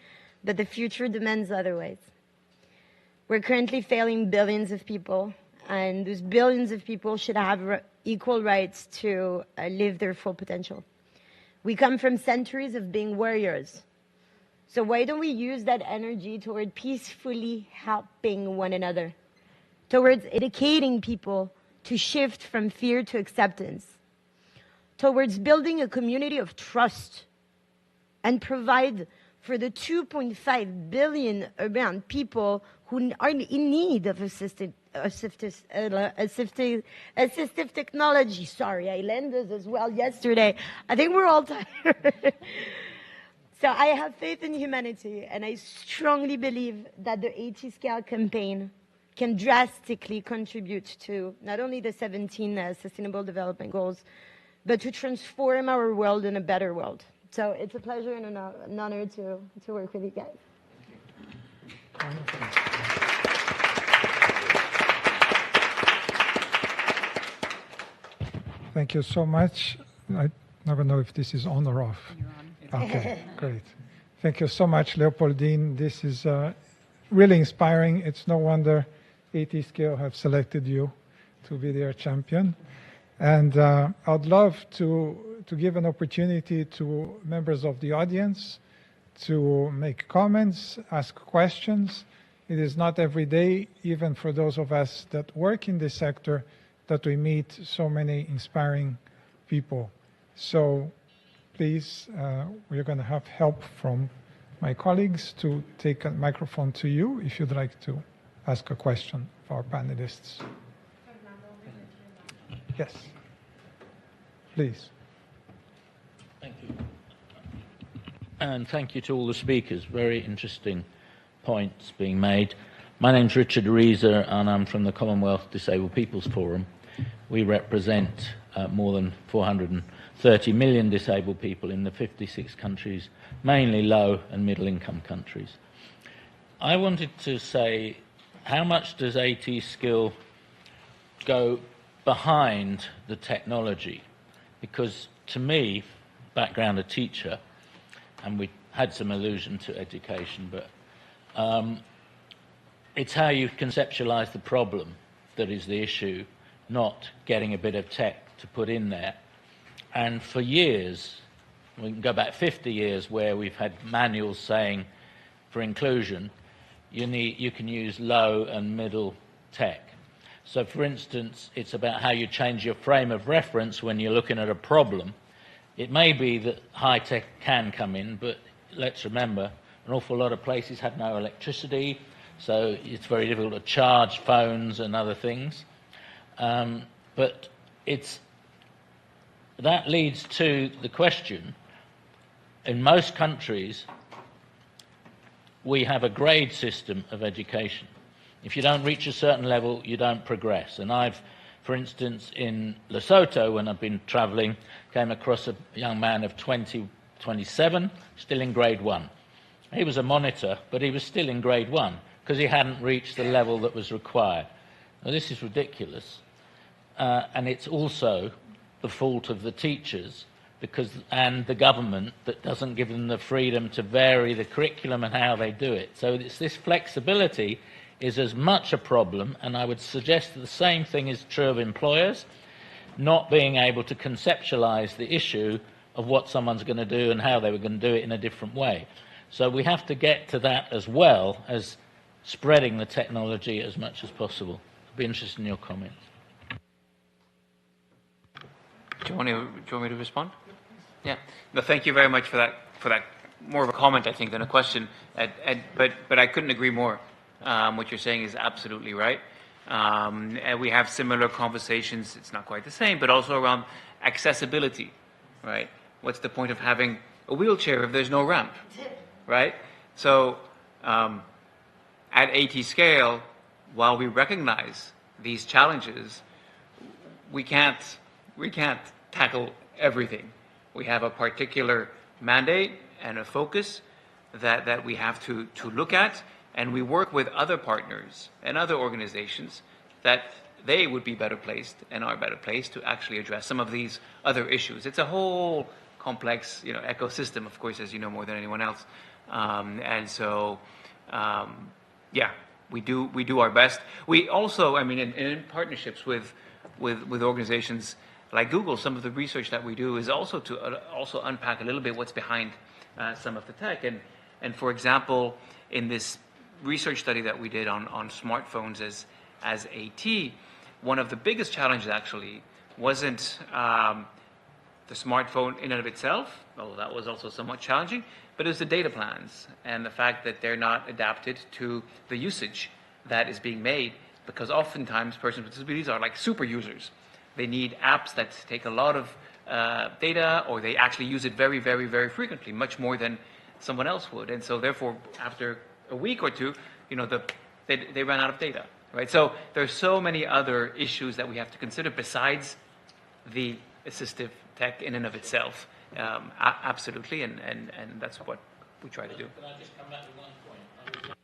but the future demands otherwise. We're currently failing billions of people, and those billions of people should have equal rights to live their full potential. We come from centuries of being warriors. So why don't we use that energy toward peacefully helping one another, towards educating people to shift from fear to acceptance, towards building a community of trust, and provide for the 2.5 billion around people who are in need of assistive technology. Sorry, I landed as well yesterday. I think we're all tired. So I have faith in humanity, and I strongly believe that the ATscale campaign can drastically contribute to not only the 17 Sustainable Development Goals, but to transform our world in a better world. So it's a pleasure and an honor to work with you guys. Thank you so much. I never know if this is on or off. You're on. Okay, great. Thank you so much, Leopoldine. This is really inspiring. It's no wonder ATscale have selected you to be their champion. And I'd love to give an opportunity to members of the audience to make comments, ask questions. It is not every day, even for those of us that work in this sector, that we meet so many inspiring people. So please, we're going to have help from my colleagues to take a microphone to you if you'd like to ask a question of our panelists. Yes, please. Thank you. And thank you to all the speakers. Very interesting points being made. My name's Richard Reeser, and I'm from the Commonwealth Disabled People's Forum. We represent more than 430 million disabled people in the 56 countries, mainly low and middle income countries. I wanted to say, how much does ATscale go behind the technology? Because to me, background a teacher, and we had some allusion to education, but it's how you conceptualize the problem that is the issue, not getting a bit of tech to put in there. And for years, we can go back 50 years where we've had manuals saying for inclusion, you can use low and middle tech. So for instance, it's about how you change your frame of reference when you're looking at a problem. It may be that high tech can come in, but let's remember, an awful lot of places have no electricity, so it's very difficult to charge phones and other things. But that leads to the question, in most countries, we have a grade system of education. If you don't reach a certain level, you don't progress. And I've, for instance, in Lesotho, when I've been traveling, came across a young man of 27, still in grade 1. He was a monitor, but he was still in grade 1 because he hadn't reached the level that was required. Now, this is ridiculous. And it's also the fault of the teachers and the government that doesn't give them the freedom to vary the curriculum and how they do it. So it's this flexibility is as much a problem, and I would suggest that the same thing is true of employers, not being able to conceptualize the issue of what someone's going to do and how they were going to do it in a different way. So we have to get to that as well as spreading the technology as much as possible. I'd be interested in your comments. Do you want me to respond? Yeah. No, thank you very much for that. More of a comment, I think, than a question. But I couldn't agree more. What you're saying is absolutely right. And we have similar conversations. It's not quite the same, but also around accessibility, right? What's the point of having a wheelchair if there's no ramp, right? So at ATscale, while we recognize these challenges, we can't tackle everything. We have a particular mandate and a focus that we have to look at, and we work with other partners and other organizations that they would be better placed and are better placed to actually address some of these other issues. It's a whole complex, ecosystem, of course, as you know more than anyone else. And so, yeah, we do our best. We also, in partnerships with organizations like Google, some of the research that we do is also to also unpack a little bit what's behind some of the tech. And for example, in this research study that we did on smartphones as AT, one of the biggest challenges actually wasn't the smartphone in and of itself, although that was also somewhat challenging, but it was the data plans and the fact that they're not adapted to the usage that is being made, because oftentimes persons with disabilities are like super users. They need apps that take a lot of data, or they actually use it very, very, very frequently, much more than someone else would. And so therefore, after a week or two, they ran out of data, right? So there's so many other issues that we have to consider besides the assistive tech in and of itself. Absolutely, and that's what we try to do. Can I just come back to one point?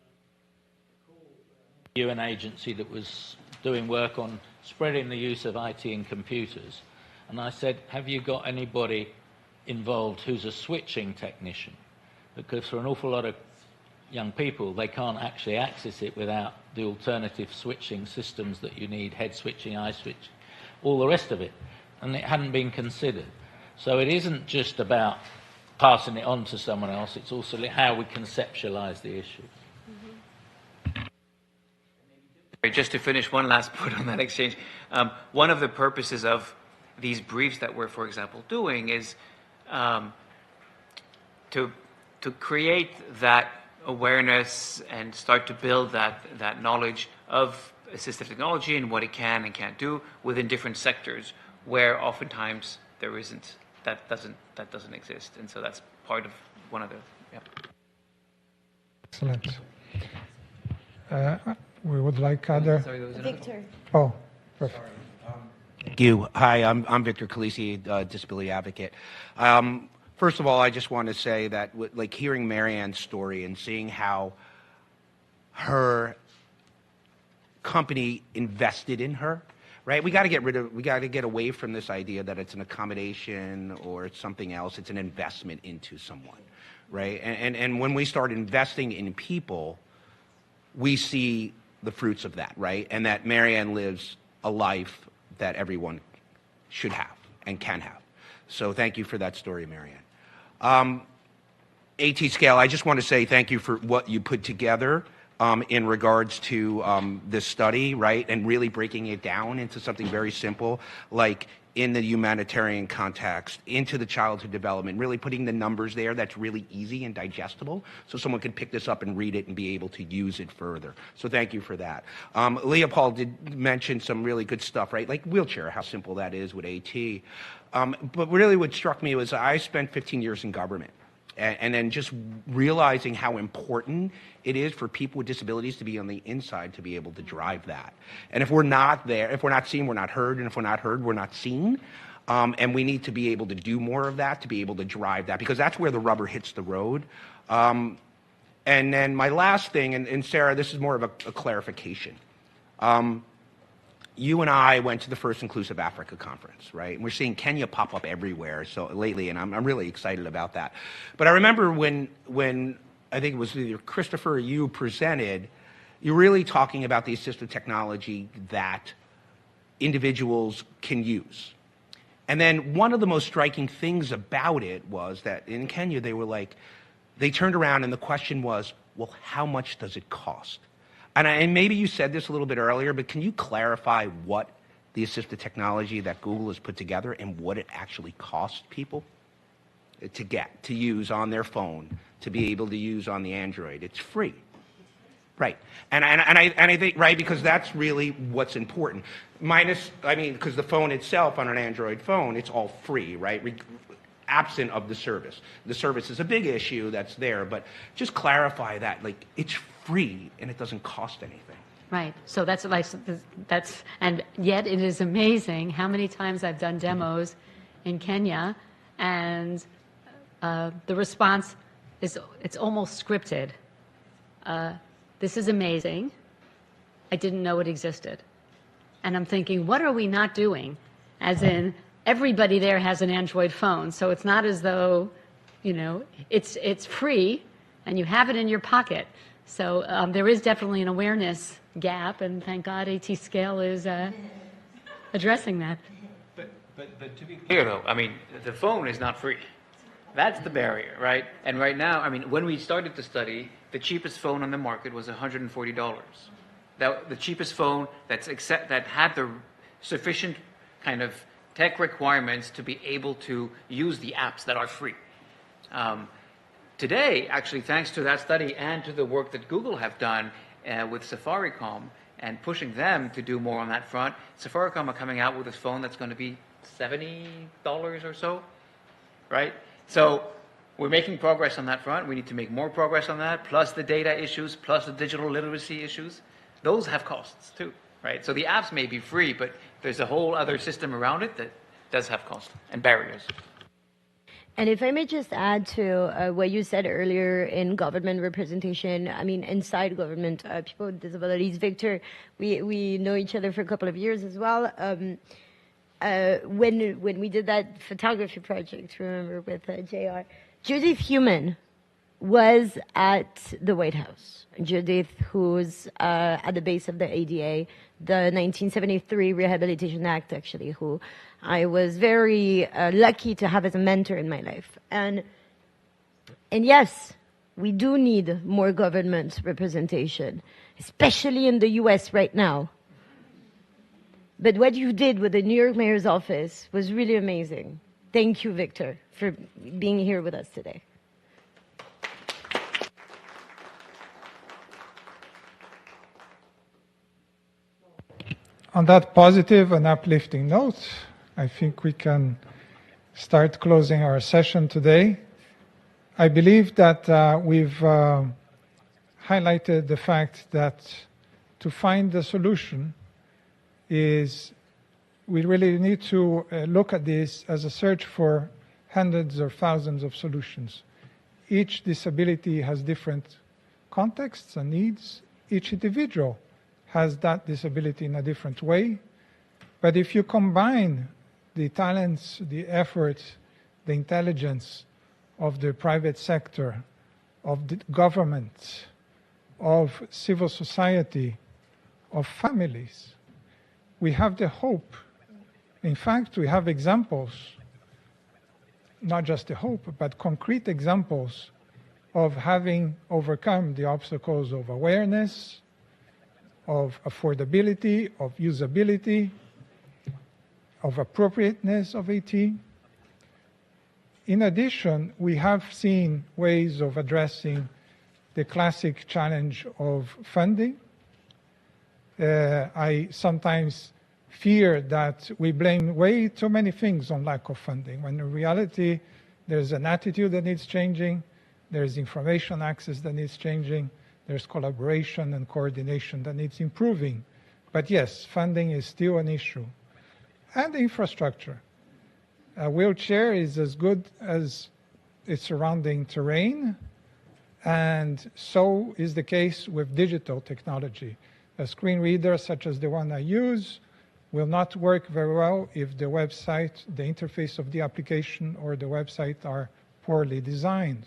You an agency that was doing work on spreading the use of IT and computers, and I said, have you got anybody involved who's a switching technician? Because for an awful lot of young people, they can't actually access it without the alternative switching systems that you need, head switching, eye switching, all the rest of it, and it hadn't been considered. So it isn't just about passing it on to someone else, it's also how we conceptualize the issue. Just to finish one last point on that exchange, one of the purposes of these briefs that we're, for example, doing is to create that awareness and start to build that knowledge of assistive technology and what it can and can't do within different sectors where oftentimes there isn't, that doesn't exist. And so that's part of one of the, yeah. Excellent. We would like other. Sorry, there was Victor. Oh, perfect. Thank you. Hi, I'm Victor Calisi, disability advocate. First of all, I just want to say that, like, hearing Maryanne's story and seeing how her company invested in her, right? We got to get away from this idea that it's an accommodation or it's something else. It's an investment into someone, right? And when we start investing in people, we see the fruits of that, right? And that Maryanne lives a life that everyone should have and can have. So thank you for that story, Maryanne. ATscale, I just want to say thank you for what you put together in regards to this study, right? And really breaking it down into something very simple, like in the humanitarian context, into the childhood development, really putting the numbers there that's really easy and digestible so someone can pick this up and read it and be able to use it further. So thank you for that. Leopold did mention some really good stuff, right? Like wheelchair, how simple that is with AT. But really what struck me was I spent 15 years in government. And then just realizing how important it is for people with disabilities to be on the inside to be able to drive that. And if we're not there, if we're not seen, we're not heard. And if we're not heard, we're not seen. And we need to be able to do more of that to be able to drive that, because that's where the rubber hits the road. And then my last thing, and Sara, this is more of a clarification. You and I went to the first Inclusive Africa conference, right? And we're seeing Kenya pop up everywhere so lately, and I'm really excited about that. But I remember when I think it was either Christopher or you presented, you're really talking about the assistive technology that individuals can use. And then one of the most striking things about it was that in Kenya, they turned around and the question was, well, how much does it cost? And maybe you said this a little bit earlier, but can you clarify what the assistive technology that Google has put together and what it actually costs people to use on their phone, to be able to use on the Android? It's free, right? And I think, right, because that's really what's important. Because the phone itself on an Android phone, it's all free, right? Absent of the service. The service is a big issue that's there, but just clarify that, like, it's free and it doesn't cost anything. Right. So that's and yet it is amazing how many times I've done demos in Kenya, and the response is it's almost scripted. This is amazing. I didn't know it existed. And I'm thinking, what are we not doing? As in, everybody there has an Android phone, so it's not as though, it's free and you have it in your pocket. So there is definitely an awareness gap, and thank God ATscale is addressing that. But to be clear, though, the phone is not free. That's the barrier, right? And right now, when we started the study, the cheapest phone on the market was $140. The cheapest phone that had the sufficient kind of tech requirements to be able to use the apps that are free. Today, actually, thanks to that study and to the work that Google have done with Safaricom and pushing them to do more on that front, Safaricom are coming out with a phone that's going to be $70 or so, right? So we're making progress on that front. We need to make more progress on that, plus the data issues, plus the digital literacy issues. Those have costs too, right? So the apps may be free, but there's a whole other system around it that does have costs and barriers. And if I may just add to what you said earlier in government representation, inside government, people with disabilities, Victor, we know each other for a couple of years as well. When we did that photography project, remember, with JR, Judith Heumann was at the White House. Judith, who's at the base of the ADA, the 1973 Rehabilitation Act, actually, who I was very lucky to have as a mentor in my life. And yes, we do need more government representation, especially in the US right now. But what you did with the New York Mayor's office was really amazing. Thank you, Victor, for being here with us today. On that positive and uplifting note, I think we can start closing our session today. I believe that we've highlighted the fact that to find the solution is we really need to look at this as a search for hundreds or thousands of solutions. Each disability has different contexts and needs. Each individual has that disability in a different way. But if you combine the talents, the effort, the intelligence of the private sector, of the government, of civil society, of families, we have the hope. In fact, we have examples, not just the hope, but concrete examples of having overcome the obstacles of awareness, of affordability, of usability, of appropriateness of AT. In addition, we have seen ways of addressing the classic challenge of funding. I sometimes fear that we blame way too many things on lack of funding, when in reality there's an attitude that needs changing, there's information access that needs changing, there's collaboration and coordination that needs improving. But yes, funding is still an issue. And infrastructure. A wheelchair is as good as its surrounding terrain, and so is the case with digital technology. A screen reader such as the one I use will not work very well if the website, the interface of the application or the website are poorly designed.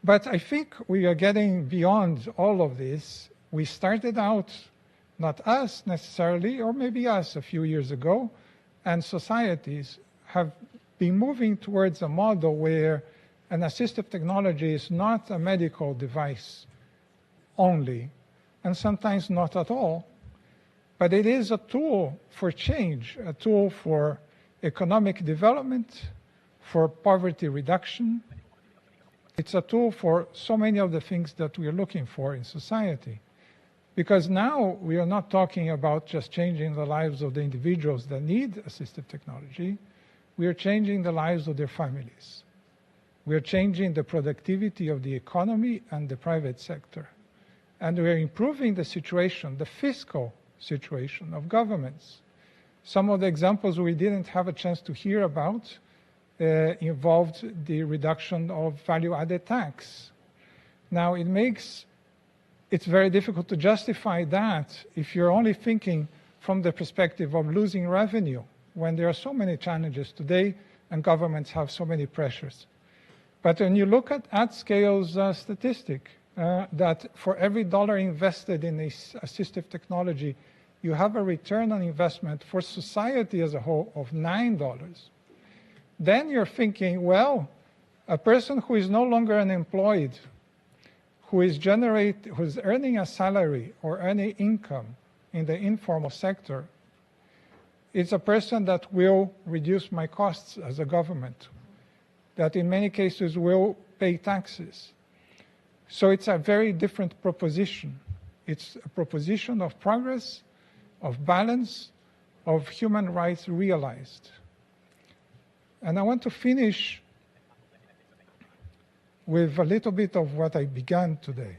But I think we are getting beyond all of this. We started out, not us necessarily, or maybe us a few years ago, and societies have been moving towards a model where an assistive technology is not a medical device only, and sometimes not at all, but it is a tool for change, a tool for economic development, for poverty reduction. It's a tool for so many of the things that we are looking for in society. Because now we are not talking about just changing the lives of the individuals that need assistive technology. We are changing the lives of their families. We are changing the productivity of the economy and the private sector. And we are improving the situation, the fiscal situation of governments. Some of the examples we didn't have a chance to hear about involved the reduction of value-added tax. Now, it's very difficult to justify that if you're only thinking from the perspective of losing revenue, when there are so many challenges today and governments have so many pressures. But when you look at ATscale's statistic, that for every dollar invested in assistive technology, you have a return on investment for society as a whole of $9. Then you're thinking, well, a person who is no longer unemployed, who is earning a salary or earning income in the informal sector, it's a person that will reduce my costs as a government, that in many cases will pay taxes. So it's a very different proposition. It's a proposition of progress, of balance, of human rights realized. And I want to finish with a little bit of what I began today.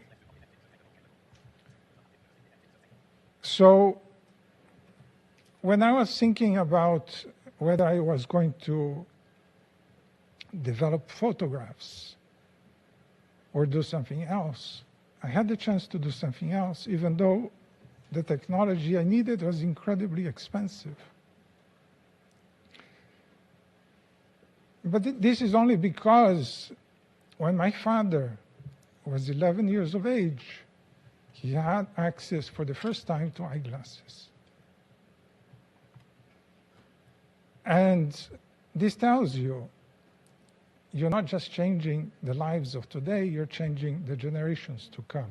So when I was thinking about whether I was going to develop photographs or do something else, I had the chance to do something else, even though the technology I needed was incredibly expensive. But this is only because when my father was 11 years of age, he had access for the first time to eyeglasses. And this tells you, you're not just changing the lives of today, you're changing the generations to come.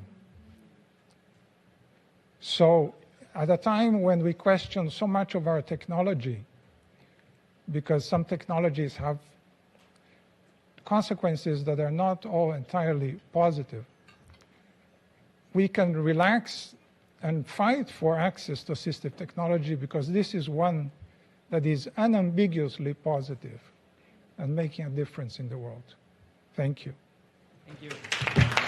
So at a time when we question so much of our technology, because some technologies have consequences that are not all entirely positive, we can relax and fight for access to assistive technology, because this is one that is unambiguously positive and making a difference in the world. Thank you. Thank you.